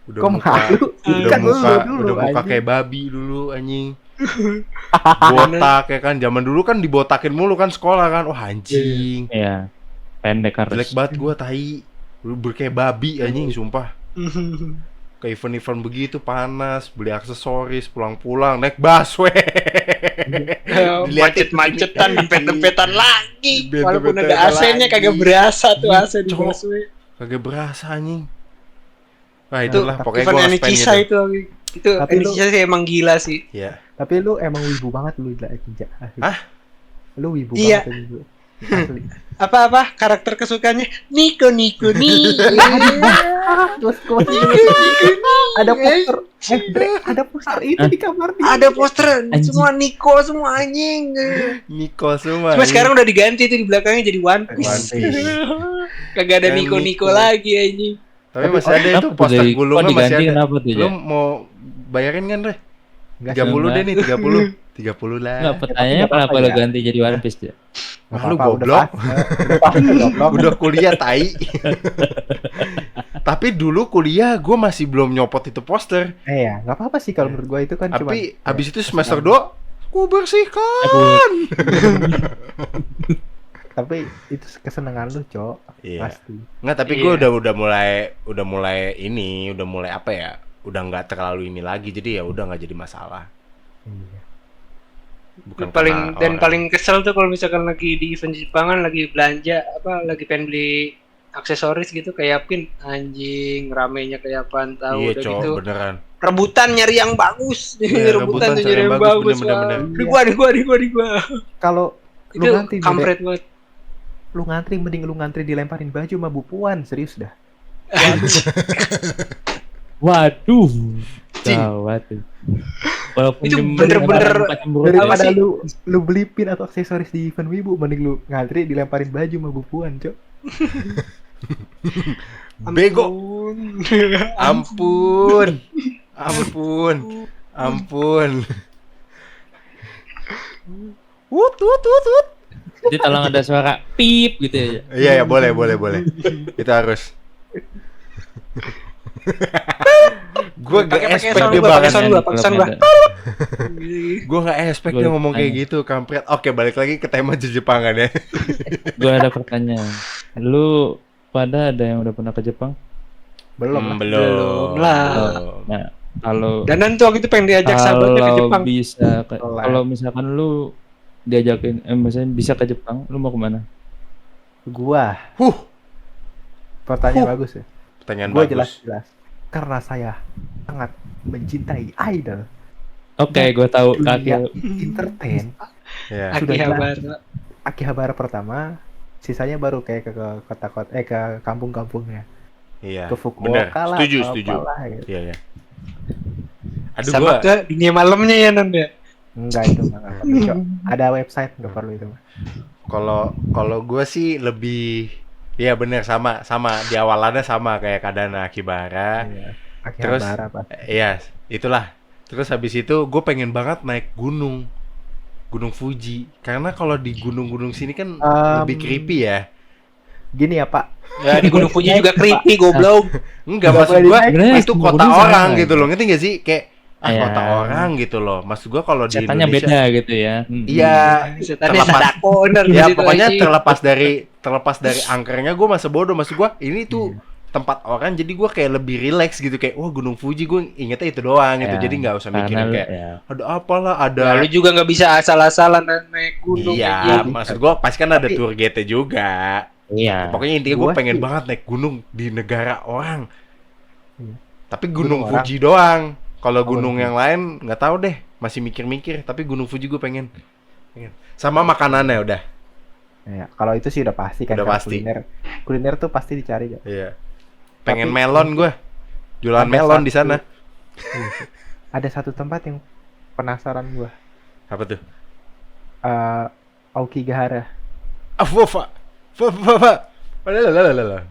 Udah Kok muka, malu? udah Kan lu muka, dulu, udah muka anjing. kayak babi dulu anjing. Botak ya kan, zaman dulu kan dibotakin mulu kan sekolah kan. Wah anjing. Iya. Pendek harus. Jelek banget gua tai. Kayak babi anjing sumpah. Ke event-event begitu panas, beli aksesoris, pulang-pulang naik busway. Diliatin Macet-macetan, dempet-dempetan lagi. Dempet-dempetan Walaupun ada AC-nya lagi. kagak berasa tuh AC di Cowok. busway. Kagak berasa anjing. Wah Itu itulah pokoknya event gua Eni spend Cisa gitu. itu Tapi Eni lu- Cisa sih emang gila sih. Ya. Tapi lu emang wibu banget lu gila Kinja. Asli. Hah? Lu wibu Iya. banget wibu. Asli. Apa karakter kesukaannya Niko nih. Terus gua ada poster, Dre, ada poster itu di kamar dia. Ada poster Anjing. semua Niko semua anjing. Niko semua. Cuma anjing. sekarang udah diganti tuh di belakangnya jadi One Piece. One Piece. Kagak ada Yang Niko Niko. lagi anjing. Tapi masih ada itu Kenapa tuh, poster Jay? gulungnya Kok masih diganti, ada. kenapa tuh, Lu Jay? mau bayarin kan, Re? Enggak 30 sih, deh nih, 30. 30 Enggak, lah. pertanyaannya nggak apa-apa kenapa lu ya. ganti jadi One Piece ya? Wah, lu goblok. Udah pasti goblok. Udah kuliah tai. Tapi dulu kuliah gue masih belum nyopot itu poster. Ya, nggak apa-apa sih kalau menurut gua itu kan cuma. Tapi habis itu semester 2 ku bersihkan. Tapi itu kesenangan lu, Cok. Iya. Pasti. Nggak, tapi Iya. gue udah mulai apa ya? Udah nggak terlalu ini lagi, jadi ya udah nggak jadi masalah. Iya. Bukan paling karena orang. paling kesel tuh kalau misalkan lagi di event Jepangan lagi belanja lagi pengen beli aksesoris gitu kayak pin anjing ramenya kayak apaan tahu Iya, udah cowok, gitu beneran. rebutan nyari yang bagus Iya, rebutan tuh cari nyari yang bagus bener, bener. di gua Kalau lu itu ngantri, kampret banget lu ngantri mending lu ngantri dilemparin baju sama bupuan, serius dah. Waduh. Cing. Gawat tuh. Walaupun Itu cemburu, bener-bener bukan cemburu, Daripada sih? lu beli pin atau aksesoris di event wibu, mending lu ngantri dilemparin baju sama bupuan, Cok. Bego. Ampun. Ampun. Wut. Jadi tolong ada suara pip gitu ya. Iya ya, boleh. Itu harus. Gue gak Pakai expect sound dia gua, pakai banget. sound gua, pakai sound gua. Gue gak expect dia ngomong kayak gitu, kampret. Oke, balik lagi ke tema Jepangan ya. Gue ada pertanyaan. Lu pada ada yang udah pernah ke Jepang? Belum lah. Belum lah. Nah, kalau Dan tuh waktu itu pengen diajak sahabatnya ke Jepang. kalau misalkan lu diajakin misalnya bisa ke Jepang, lu mau kemana? Gua. Huh. Pertanyaan bagus ya. Pertanyaan Gua bagus. jelas. Karena saya sangat mencintai idol. Oke, gue tahu Dunia kaki. entertain. Ya. Sudah Akihabara. Akihabara pertama, sisanya baru kayak ke kota-kota ke kampung-kampungnya. Iya. Ke Bener. Fukuoka lah. Setuju. apalah gitu. Iya. Aduh, Sama gua ke dunia malamnya ya non ya. Enggak itu enggak perlu, Cok. Ada website enggak perlu itu mah. kalau gue sih lebih, ya bener sama di awalannya sama kayak Kadana Akibara. Iya. Terus Akihabara Pak. Iya, itulah. Terus habis itu gue pengen banget naik gunung. Gunung Fuji. Karena kalau di gunung-gunung sini kan lebih Um, creepy ya. Gini ya Pak, Ya di Gunung Fuji juga creepy goblok. Enggak, Nggak maksud boleh gua dinaik. itu Sebenarnya kota gunung sama orang aja. gitu loh. Ngerti gak sih? Kayak Iya. kota orang gitu loh. Maksud gua kalau di Setannya Indonesia beda gitu ya. iya, Setannya terlepas sadako bener di ya situ, pokoknya anjing. terlepas dari angkernya gue masa bodoh. Maksud gue ini tuh tempat orang, jadi gue kayak lebih relax gitu, kayak wah Gunung Fuji gue ingetnya itu doang gitu, Ya, jadi nggak usah karena mikirin lu- kayak ya. ada apalah, ada Ya, lu juga nggak bisa asal-asalan naik gunung. iya, anjing. maksud gue pasti kan ada Tapi- tour guide juga. Iya. Pokoknya intinya gue Gua pengen sih- banget naik gunung di negara orang. Iya. Tapi Gunung Gunung Fuji doang. Kalau Oh, gunung Gunung yang lain nggak tahu deh, masih mikir-mikir. Tapi Gunung Fuji gue pengen. Sama makanannya udah. ya, kalau itu sih udah pasti kan. Udah kalau pasti. Kuliner tuh pasti dicari ya. Iya. Pengen Tapi- melon gue. Jualan Ada melon di satu- sana. Iya sih. Ada satu tempat yang penasaran gua. Apa tuh? Aokigahara. Afufa. Fufa. Lalalala.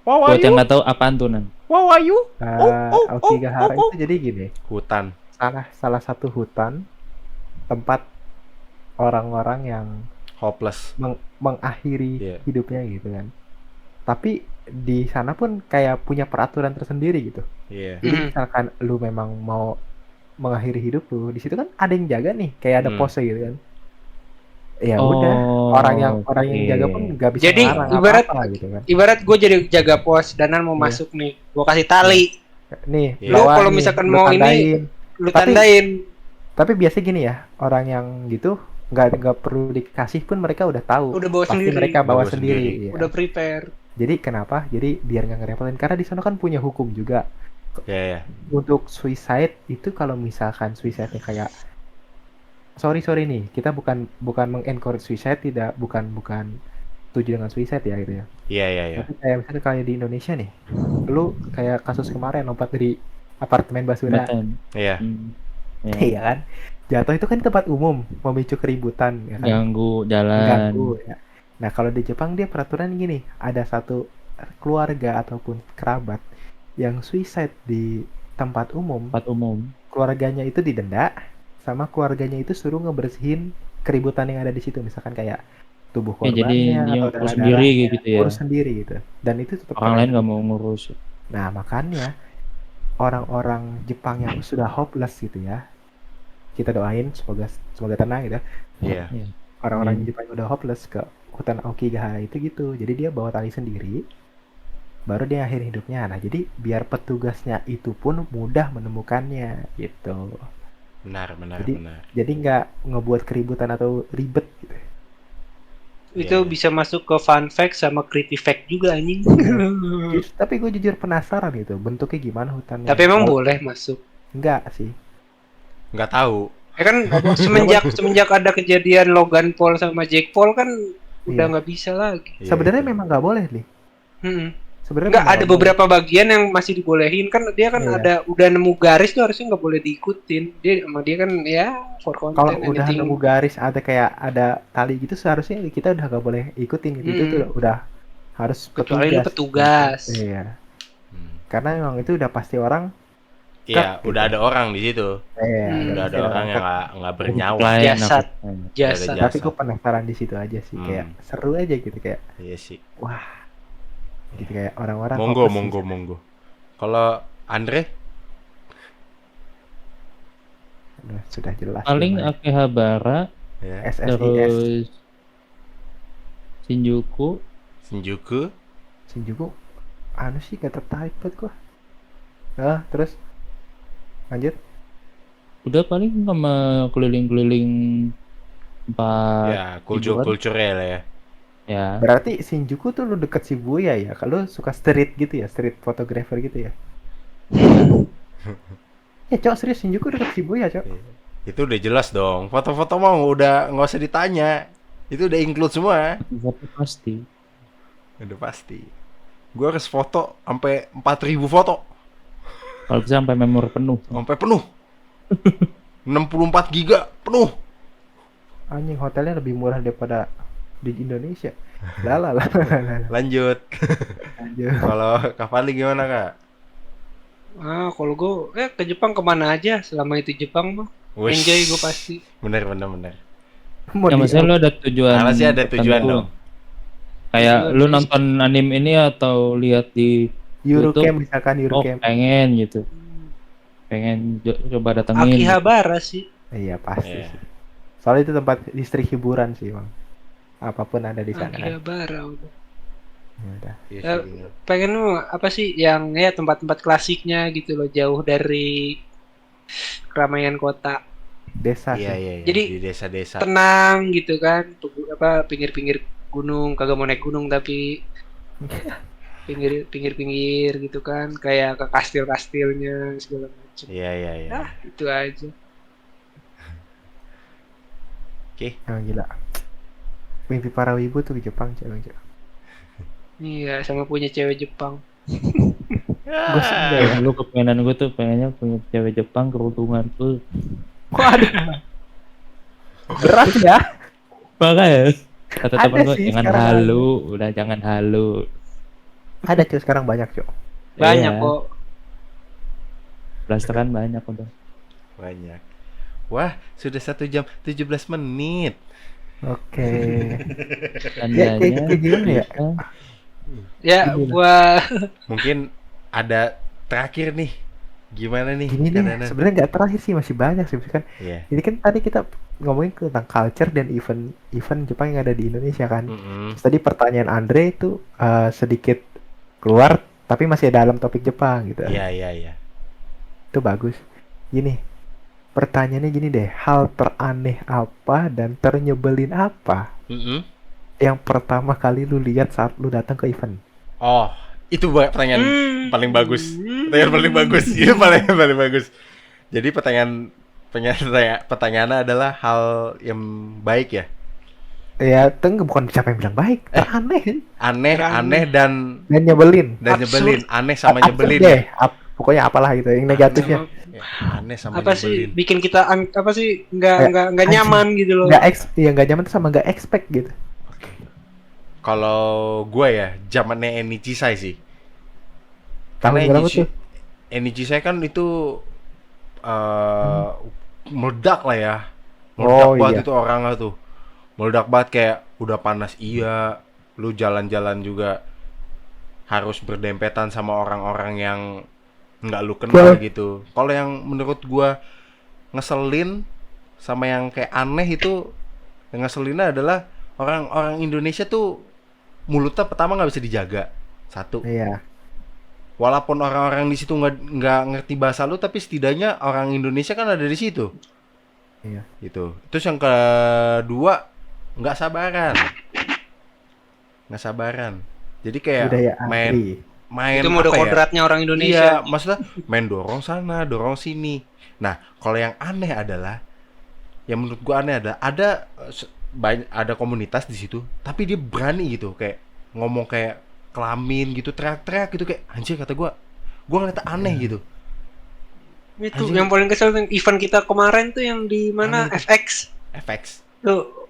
Wow, Buat yang nggak tahu apaan tuh Nan? Wow, are you? Aokigahara itu jadi gini, Hutan. salah satu hutan tempat orang-orang yang Hopeless. mengakhiri Iya. hidupnya gitu kan. Tapi di sana pun kayak punya peraturan tersendiri gitu. Iya. Jadi misalkan lu memang mau mengakhiri hidup lu, di situ kan ada yang jaga nih, kayak ada pose gitu kan. Ya udah, orang yang jaga pun nggak bisa Jadi, ngelarang ibarat- apa-apa gitu kan. Ibarat gue jadi jaga pos, Danan mau Iya. masuk nih, gue kasih tali, Nih, Iya. Lu bawa kalau nih, misalkan lu mau ini, tandain. lu Tapi- tandain. Tapi biasa gini ya, orang yang gitu nggak perlu dikasih pun mereka udah tahu. Udah bawa Pasti sendiri. mereka bawa Bawa sendiri. sendiri. Iya. Udah prepare. Jadi kenapa? Jadi biar nggak ngerepotin. Karena di sana kan punya hukum juga. Iya, iya. Untuk suicide itu kalau misalkan suicide kayak sorry nih, kita bukan mengencourage suicide, tidak, bukan setuju dengan suicide ya gitu ya. Iya, iya, iya. Tapi kayak misalnya kayak di Indonesia nih, lu kayak kasus kemarin lompat dari apartemen Basura, Baten. Iya. Ya. iya kan? Jatuh itu kan tempat umum, memicu keributan, ya kan? Ganggu jalan. Ganggu ya. Nah kalau di Jepang dia peraturan gini, ada satu keluarga ataupun kerabat yang suicide di tempat umum, Tempat umum. keluarganya itu didenda, sama keluarganya itu suruh ngebersihin keributan yang ada di situ, misalkan kayak tubuh Ya, jadi korbannya dia atau urus sendiri gitu ya. urus sendiri gitu. Dan itu tetap Orang keren. lain nggak mau ngurus. Nah makanya orang-orang Jepang yang sudah hopeless gitu ya, kita doain semoga tenang gitu ya. Iya. Orang-orang Jepang yang udah hopeless ke hutan Aokigahara itu gitu, jadi dia bawa tali sendiri, baru dia akhir hidupnya. Nah jadi biar petugasnya itu pun mudah menemukannya gitu, Benar, Jadi- benar. jadi nggak ngebuat keributan atau ribet gitu. Itu Iya. bisa masuk ke fun fact sama creepy fact juga anjing. Tapi gue jujur penasaran gitu bentuknya gimana hutannya. Tapi emang Kalau- boleh masuk. Enggak sih. Nggak tahu. Ya kan semenjak ada kejadian Logan Paul sama Jake Paul kan udah Iya. nggak bisa lagi. Iya, Sebenarnya betul. memang nggak boleh nih. Mm-mm. Sebenarnya Nggak, memang ada nggak beberapa bagian yang masih dibolehin kan, dia kan Iya. udah nemu garis tuh harusnya nggak boleh diikutin. Dia kan ya for boleh. content Kalau udah anything. nemu garis ada kayak ada tali gitu, seharusnya kita udah nggak boleh ikutin gitu. Itu tuh udah harus Kecuali lu petugas. Iya. Hmm. Karena memang itu udah pasti orang. Iya, Cut, udah gitu. ada orang di situ. Iya. Udah ada pasti orang yang nggak bernyawa. Lain Jasad. apa. Jasa. Ada Tapi gue penasaran di situ aja sih, kayak seru aja gitu, kayak Iya sih. wah, gitu kayak orang-orang. Monggo, hopeless gitu. monggo. Kalau Andre, Sudah jelas. Paling gimana. Akihabara, ya, SSIS. terus Shinjuku, Shinjuku, Shinjuku anu sih gak tertarik buat gua. Nah, terus lanjut. udah paling sama keliling-keliling tempat ya kulturnya lah ya. ya. Berarti Shinjuku tuh lu deket Shibuya ya? Kalau suka street gitu ya, street photographer gitu ya? Ya cok, serius Shinjuku deket Shibuya cok. Itu udah jelas dong. Foto-foto mau udah nggak usah ditanya. Itu udah include semua. Foto pasti. Udah pasti. Gua harus foto sampai 4.000 foto, Kalau bisa sampai memori penuh. sampai penuh. 64 giga penuh. Anjing, hotelnya lebih murah daripada di Indonesia. Lah. Lanjut. Lanjut. Kalau Kak Fadli gimana, Kak? Kalau gue ke Jepang kemana aja selama itu Jepang mah. Wish. Enjoy gue pasti. Bener. Mau Ya di maksudnya lu ada tujuan Karena sih ada tujuan tertentu. dong. Kayak Tujuan lu sih. nonton anime ini atau lihat di Eurocamp YouTube, misalkan oh Eurocamp. pengen gitu. Pengen coba datengin. gitu. Akihabara sih. Iya pasti Iya. sih. Soalnya itu tempat distrik hiburan sih bang. Apapun ada di sana kan. Akihabara udah. Ya udah. Iya Ya, sih, bener. pengen lu apa sih yang ya tempat-tempat klasiknya gitu loh, jauh dari keramaian kota, Desa Iya sih. iya iya. Jadi, Di desa-desa. tenang gitu kan, pinggir-pinggir gunung, kagak mau naik gunung tapi pinggir-pinggir gitu kan, kayak ke kastil-kastilnya segala macam. Iya iya iya. Nah, itu aja. Oke. Emang gila. Mimpi para wibu tuh ke Jepang cewek. Iya, sama punya cewek Jepang. Gue sih enggak ya. Dulu kepengenan gue tuh pengennya punya cewek Jepang kerudungan tuh. Waduh. Berat ya. Makanya kata Ada temen gue sih, jangan sekarang halu, udah jangan halu. Ada cuy sekarang banyak cuy. Banyak Iya, kok. blasteran banyak udah. Banyak. Wah, sudah 1 jam 17 menit. Oke. Tandanya kayak gimana ya? bisa. Ya, Gila. gua Mungkin ada terakhir nih. Gimana nih? Gini deh, Kadana? sebenarnya nggak terakhir sih, masih banyak sih kan. Iya. Jadi kan tadi kita ngomongin tentang culture dan event Jepang yang ada di Indonesia kan. Mm-mm. Terus tadi pertanyaan Andre itu sedikit keluar tapi masih dalam topik Jepang gitu. Iya iya iya. Itu bagus. Gini, pertanyaannya gini deh, hal teraneh apa dan ternyebelin apa Mm-mm. yang pertama kali lu lihat saat lu datang ke event? Oh, itu pertanyaan paling bagus. Pertanyaan paling bagus. Hmm. Itu paling bagus. Jadi pertanyaannya adalah hal yang baik ya. Ya, bukan siapa yang bilang baik, teraneh kan? Aneh, Aneh. aneh dan Dan nyebelin. Absurd. nyebelin. Aneh sama Absurd nyebelin. deh, pokoknya apalah gitu, yang negatifnya. Ya, aneh sama Apa sih nyebelin. bikin kita apa sih Kayak, nggak anjing. nyaman gitu loh. Nggak nyaman tuh sama nggak expect gitu. Kalau gue ya, zamannya Enichi Sai sih. Tahun Karena berapa tuh? Enichi Sai kan itu meledak lah ya. Meledak Oh, banget iya. itu orangnya tuh. Meledak banget kayak udah panas iya. Lu jalan-jalan juga harus berdempetan sama orang-orang yang nggak lu kenal Wah. gitu. Kalau yang menurut gua ngeselin sama yang kayak aneh itu, yang ngeselinnya adalah orang-orang Indonesia tuh mulutnya pertama nggak bisa dijaga. Satu. Iya. Walaupun orang-orang di situ nggak ngerti bahasa lu, tapi setidaknya orang Indonesia kan ada di situ. Iya. Gitu. Terus yang kedua, nggak sabaran. Jadi kayak Budaya main asli. Itu mode apa ya? kodratnya orang Iya, Indonesia. maksudnya main dorong sana, dorong sini. Nah, kalau yang aneh adalah, yang menurut gua aneh ada ada komunitas di situ, tapi dia berani gitu, kayak ngomong kayak kelamin gitu, teriak-teriak gitu, kayak anjir kata gua ngeliat aneh gitu. Itu Anjing. yang paling kesel tuh event kita kemarin tuh yang di mana Aneh. FX FX. tuh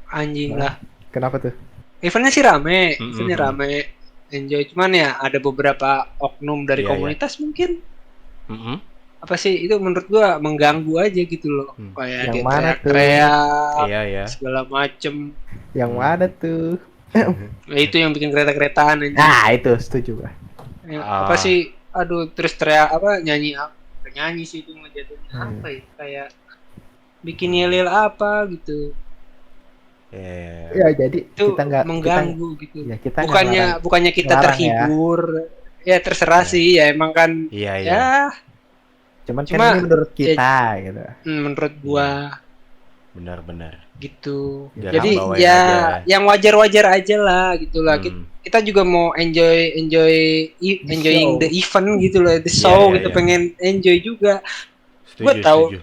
anjing lah. Kenapa tuh? Eventnya sih rame, Mm-mm. eventnya rame, enjoy. Cuman ya ada beberapa oknum dari Iya, komunitas mungkin Mm-mm. apa sih itu menurut gua mengganggu aja gitu loh. Kayak Yang dia mana tuh? teriak-teriak Iya ya. segala macem. Yang mana tuh? Nah, itu yang bikin kereta-keretaan anjing. Nah, itu setuju gua. Ya, Ah. apa sih? Aduh, terus teriak apa nyanyi sih itu ngejatuhin Hmm. apa ya? Kayak bikin yel apa gitu. Iya. Ya, jadi Itu kita nggak mengganggu gitu. ya, kita nggak Bukannya kita ngelarang terhibur. Ya terserah sih ya emang kan Iya ya. ya Cuman Cuma, kan ini menurut kita gitu. menurut gua Benar-benar. gitu. Ya, Jadi bawain ya aja. yang wajar-wajar aja lah gitu lah. Kita Hmm. juga mau enjoying show. the event gitu loh, the show iya, gitu iya. pengen enjoy juga. Setuju, Gua tahu. setuju.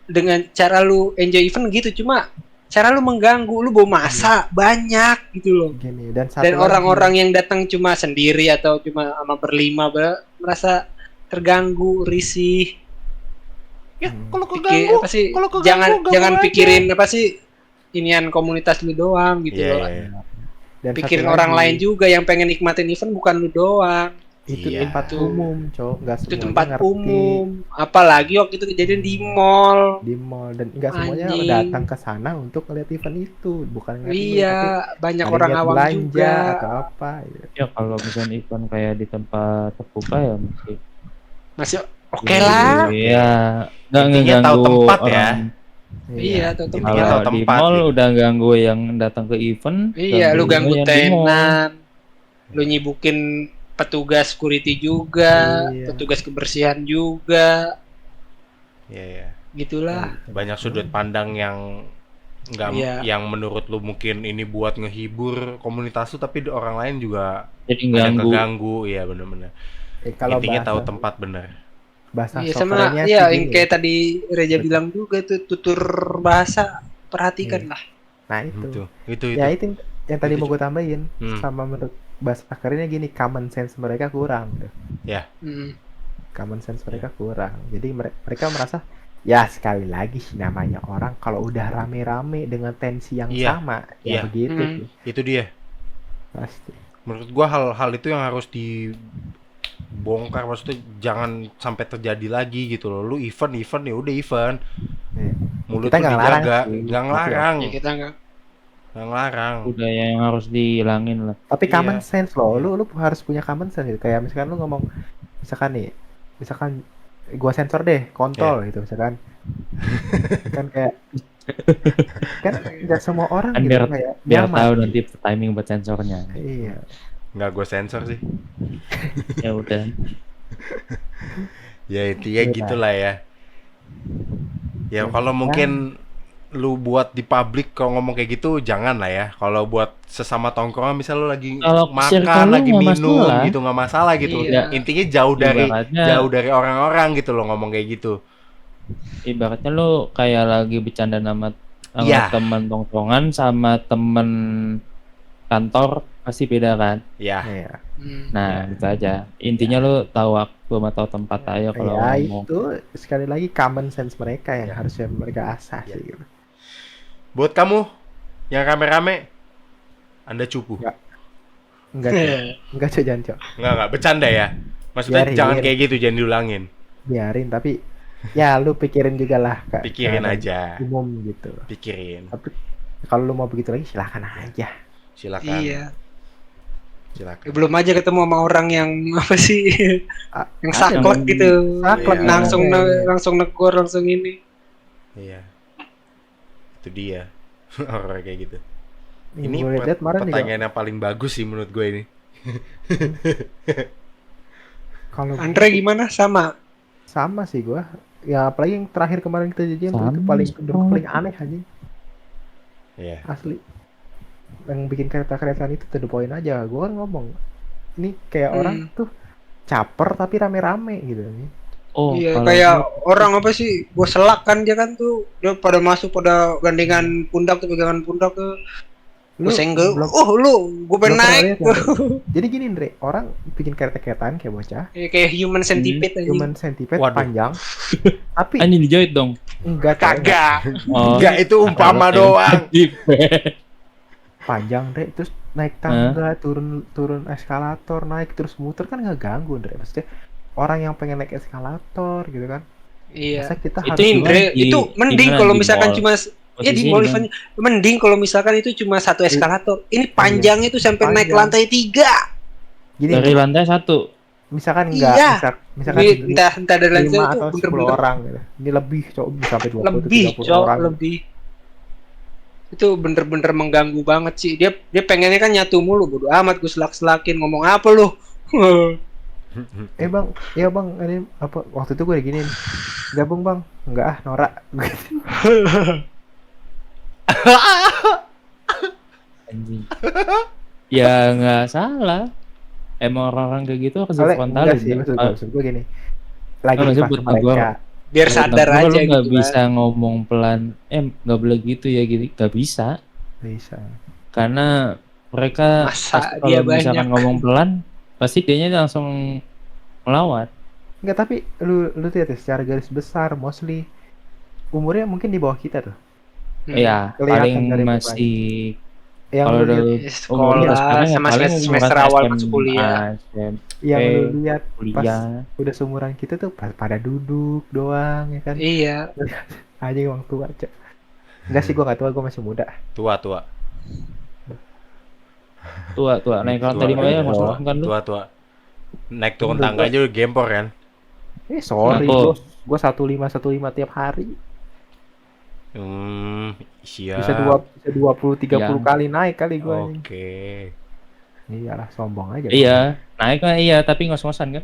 Dengan cara lu enjoy event gitu, cuma cara lu mengganggu, lu bawa masa banyak gitu loh. Gini dan satu Dan lagi. orang-orang yang datang cuma sendiri atau cuma sama berlima merasa terganggu, risih. Ya, kalau Pikir apa sih? kalau keganggu, Jangan ganggu aja. pikirin apa sih inian komunitas lu doang gitu Iya, loh. iya. Dan Pikirin satu orang lagi, lain juga yang pengen nikmatin event bukan lu doang. Itu Iya. tempat Itu- umum, Cok. Nggak Itu semuanya tempat ngerti. umum. Apalagi waktu itu kejadian di mall. Di mall, dan nggak semuanya Anjing. datang ke sana untuk ngeliat event itu, bukan ngeliat lu, tapi Iya, banyak ada orang niat awam belanja juga. atau apa gitu. Ya kalau misalnya event kayak di tempat terbuka ya masih. Masih oke lah. Iya, nggak Intinya tahu ngeganggu tempat ya. orang. Iya, tetep Intinya Kalau tahu di tempat, mall gitu. udah ganggu yang datang ke event. Iya, lu ganggu yang di mall. tenan. Lu nyibukin petugas security juga, Iya. petugas kebersihan juga. Iya, iya. Gitulah. Banyak sudut pandang yang nggak Iya. yang menurut lu mungkin ini buat ngehibur komunitas lu, tapi orang lain juga Jadi ada yang ganggu. keganggu. Iya, bener-bener. Kalau Intinya tahu bahasa tempat bener. bahasa Iya, sama softwarenya iya sih yang gini. kayak tadi Reja Betul. bilang juga tuh tutur bahasa, perhatikan Iya. lah. Nah itu. Itu. Ya itu yang tadi Itu mau gue tambahin. Hmm. Sama menurut bahasa akhirnya gini, common sense mereka kurang tuh. Hmm. Common sense mereka kurang. Jadi mereka merasa ya sekali lagi sih, namanya orang kalau udah rame-rame dengan tensi yang Iya. sama, Iya. ya begitu Hmm. sih, Itu dia. pasti. Menurut gua hal-hal itu yang harus dibongkar, maksudnya jangan sampai terjadi lagi gitu loh. Lu event ya udah event. Iya. Mulut Kita lu nggak ngelarang dijaga, sih, nggak tapi ngelarang, Ya kita nggak. nggak ngelarang. Budaya yang harus dihilangin lah. Tapi Iya. common sense loh, lu harus punya common sense gitu. Kayak misalkan lu ngomong, misalkan gua sensor deh, kontol gitu misalkan. Kan kayak kan nggak semua orang Kan gitu biar kayak biar nyaman. tahu nanti timing buat sensornya. Iya. Nggak gue sensor sih. Ya udah. Ya intinya Iya. gitulah ya. Ya kalau Ya. mungkin lu buat di publik kalau ngomong kayak gitu jangan lah ya. Kalau buat sesama tongkrongan misal lu lagi Kalau circle makan, lu lagi nggak minum masalah. gitu nggak masalah gitu. Iya. Intinya jauh Ibaratnya- dari orang-orang gitu loh ngomong kayak gitu. Ibaratnya lu kayak lagi bercanda sama Iya. teman tongkrongan sama temen kantor pasti beda kan. Ya, Iya. Hmm. Nah, gitu aja. Intinya lu tahu waktu sama tahu tempat aja kalau Ya ngomong. itu sekali lagi common sense mereka yang harusnya mereka asah Ya. sih gitu. buat kamu yang rame-rame, Anda cupu. Nggak. Enggak, Cok. Enggak, Cok, jangan, Cok. Nggak bercanda ya. Maksudnya Biarin. jangan kayak gitu, jangan diulangin. Biarin, tapi ya lu pikirin juga lah, Kak. Pikirin keadaan aja. umum gitu. Pikirin. Tapi kalau lu mau begitu lagi silahkan aja. Silakan. Iya. Silakan. Belum aja ketemu sama orang yang apa sih? Ah, yang saklek gitu. Saklek, Iya. Langsung negor, langsung ini. Iya. Itu dia. Orang kayak gitu. Ini Ini gue lihat kemarin juga. pertanyaan yang paling bagus sih menurut gue ini. Kalau Andre gimana? Sama. sama sih gua. Ya apalagi yang terakhir kemarin kita jajan tuh, itu Sama, paling sama. paling aneh aja, Iya. asli. Yang bikin kereta-keretaan itu to the point aja. Gua kan ngomong, ini kayak orang tuh caper tapi rame-rame gitu nih. Oh, Iya, kalau kayak orang apa sih? Gue selak kan dia kan tuh, dia pada masuk pada gandengan pundak tuh, pegangan pundak tuh. Lu Gue senggel. belum- Oh lu, gue pengen belum pernah naik. lihat ya? Jadi gini, Andre, orang bikin kereta-keretaan kayak bocah, Ya, kayak human centipede aja. human centipede Waduh. panjang, tapi anjing dijahit dong. enggak Cok, Kagak. Oh. Enggak, itu umpama doang. panjang, Andre, terus naik tangga, turun eskalator, naik terus muter kan nggak ganggu, Andre. Maksudnya orang yang pengen naik eskalator gitu kan. Iya. Masa kita Itu harus Itu Indre, di- itu mending gimana kalau di misalkan mall? cuma ya di mall event, mending kalau misalkan itu cuma satu eskalator. Ini panjangnya tuh sampai naik ke lantai 3. gini, Dari lantai 1. misalkan enggak, Iya. misalkan Ini entah dari lantai 5 itu atau 10 bener-bener orang gitu. Ini lebih, Cok, bisa sampai 20 lebih, 30 Cok, orang. lebih. Itu bener-bener mengganggu banget sih. Dia pengennya kan nyatu mulu, bodo amat gue selak-selakin ngomong apa lu. Bang, ya bang, ini apa waktu itu gue diginiin, gabung bang, enggak ah norak. Anjing. Ya nggak salah. Emang orang-orang kayak gitu harus Soalnya difrontalin. enggak sih, maksud gue gini, lagi Maksud di fase buat negor. mereka. Biar sadar Menurut aja gua lu nggak gitu bisa kan. ngomong pelan. Nggak boleh gitu ya, gitu. Nggak bisa. Bisa. Karena mereka Masa pasti dia kalau misalkan banyak. ngomong pelan, pasti dianya langsung melawat. Enggak, tapi lu lihat ya, secara garis besar mostly umurnya mungkin di bawah kita tuh. Hmm. Ya, Kelihatan paling dari masih yang Kalau lu udah lihat, umur sekolah sekarang ya sama paling semester umuran awal SMA, masuk kuliah. yang SMP, lu lihat pas kuliah. udah seumuran kita tuh pada duduk doang ya kan. Iya. Anjing orang tua, Cok. Enggak sih, gua nggak tua, gua masih muda. Tua. Tua. Nah, kalau Tua, tadi makanya tua. masuk kan lu. tua. Naik turun Menurut tangga aja udah gempor kan. Sorry Aku. bos, gua 1515 tiap hari. Siap. Bisa 20 30 Iya. kali naik kali gua anjing. Oke. Iyalah, sombong aja. Iya, naik mah iya, tapi ngos-ngosan kan.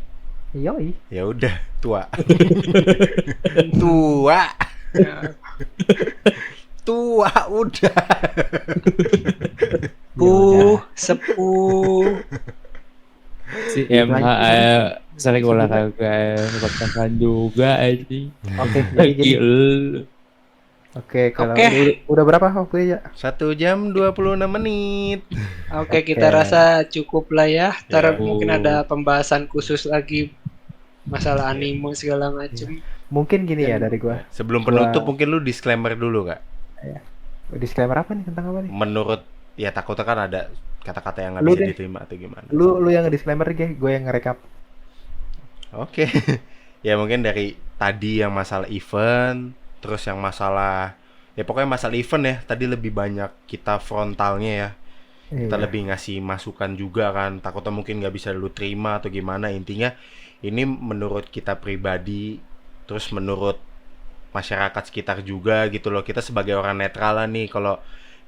Yoi. Ya udah, tua. Tua. Tua udah. Sepuh. Si Gitu MH sering olahraga, kosan juga anjing. Oke, jadi gini. Gila. Oke, kalau Oke. udah berapa waktunya ya? 1 jam 26 menit. Oke, kita Oke. rasa cukup lah ya. Ntar Ya. mungkin ada pembahasan khusus lagi masalah anime segala macem. Mungkin gini ya dari gua. Sebelum penutup mungkin lu disclaimer dulu Kak. Disclaimer apa nih tentang apa nih? Menurut ya takutnya kan ada kata-kata yang nggak Lu bisa deh. diterima atau gimana. Lu yang disclaimer gue yang ngerekap. Oke. Ya mungkin dari tadi yang masalah event, terus yang masalah ya pokoknya masalah event ya. Tadi lebih banyak kita frontalnya ya. Kita Iya. lebih ngasih masukan juga kan. Takutnya mungkin nggak bisa lu terima atau gimana. Intinya ini menurut kita pribadi, terus menurut masyarakat sekitar juga gitu loh. Kita sebagai orang netral lah nih. Kalau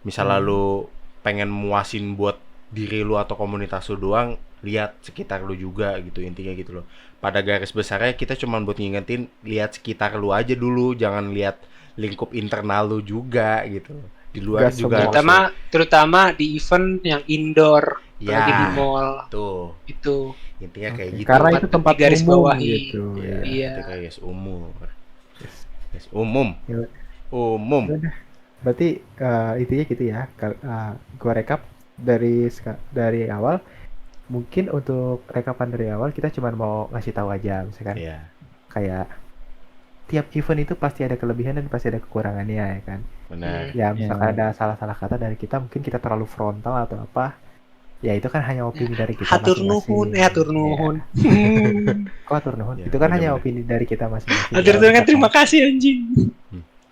misalnya lu pengen muasin buat diri lu atau komunitas lu doang, lihat sekitar lu juga gitu, intinya gitu loh. Pada garis besarnya kita cuma buat ngingetin, lihat sekitar lu aja dulu, jangan lihat lingkup internal lu juga gitu. Di luar Gak juga semua. Terutama di event yang indoor, Ya. lagi di mall tuh itu. intinya kayak Oke, gitu. karena itu tempat Garis umum bawahi. gitu. ya, Iya. itu kayak umum. Ya. Umum. Berarti intinya gitu ya. Gua rekap dari awal. Mungkin untuk rekapan dari awal kita cuma mau ngasih tahu aja, misalkan Iya. kayak tiap event itu pasti ada kelebihan dan pasti ada kekurangannya ya kan. Benar. Ya misalkan Iya. ada salah-salah kata dari kita, mungkin kita terlalu frontal atau apa. Ya itu kan hanya opini dari kita Hatur masing-masing. nuhun, hatur nuhun. Kok hatur nuhun? Ya, Itu kan hanya benar-benar. opini dari kita masing-masing. Hatur nuhun kan terima kasih anjing.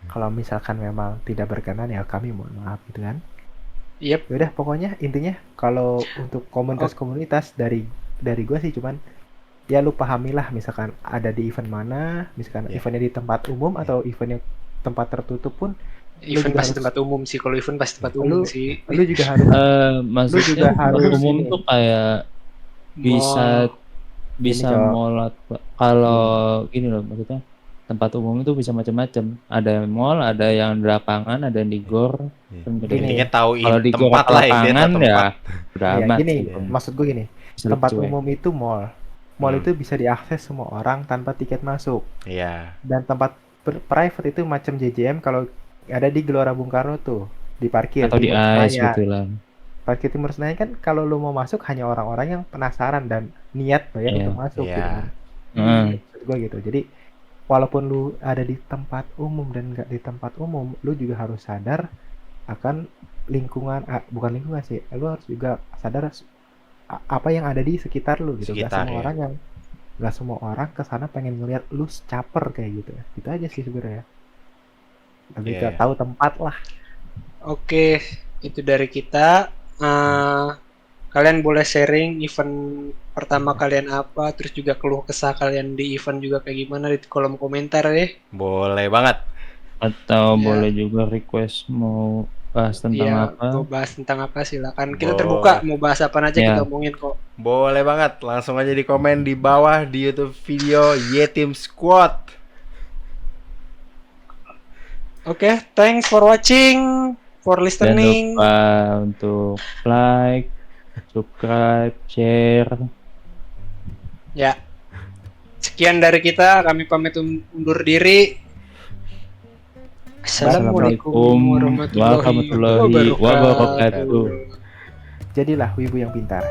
Kalau misalkan memang tidak berkenan ya kami mohon maaf gitu kan. Yep. Yaudah pokoknya intinya kalau untuk komunitas-komunitas dari gue sih cuman ya lu pahamilah misalkan ada di event mana, misalkan Ya. eventnya di tempat umum atau eventnya tempat tertutup pun Event juga pasti harus- tempat umum sih. Kalau event pasti tempat Lu- umum sih. lu juga harus Maksudnya juga harus umum ini. tuh kayak bisa Cok. mall atau kalau gini loh maksudnya tempat umum itu bisa macam-macam. Ada mall, ada yang di lapangan, ada yang di gor. Kan beda. Gini. Intinya tahu Kalau di gor tempat atau lah intinya lapangan tahu ya tempat. udah ya, amat. gini, gitu. maksud gue gini, Bisa tempat cuek. umum itu mall. Mall itu bisa diakses semua orang tanpa tiket masuk. Iya. Dan tempat private itu macam JJM kalau ada di Gelora Bung Karno tuh, di parkir Atau di Timur ice Senayan. gitu lah. Parkir Timur Senayan kan kalau lu mau masuk hanya orang-orang yang penasaran dan niat bayar Iya. untuk masuk Iya. gitu kan. Maksud gue gitu. Jadi walaupun lu ada di tempat umum dan nggak di tempat umum, lu juga harus sadar akan lingkungan, bukan lingkungan sih, lu harus juga sadar apa yang ada di sekitar lu gitu. Sekitar, Nggak semua orang kesana pengen ngeliat lu caper kayak gitu. Gitu aja sih sebenarnya. Lebih ke Iya. tahu tempat lah. Oke, itu dari kita. Kalian boleh sharing event pertama kalian apa, terus juga keluh kesah kalian di event juga kayak gimana di kolom komentar ya. Boleh banget. Atau Ya. boleh juga request mau bahas tentang Iya, apa. mau bahas tentang apa silakan. Kita Boleh. terbuka mau bahas apa aja Ya. kita omongin kok. Boleh banget. Langsung aja di komen di bawah di YouTube video Yetim Squad. Oke, thanks for watching, for Jangan listening. lupa untuk like, subscribe, share. Ya. Sekian dari kita, kami pamit undur diri. Assalamualaikum warahmatullahi warahmatullahi wabarakatuh. Jadilah wibu yang pintar.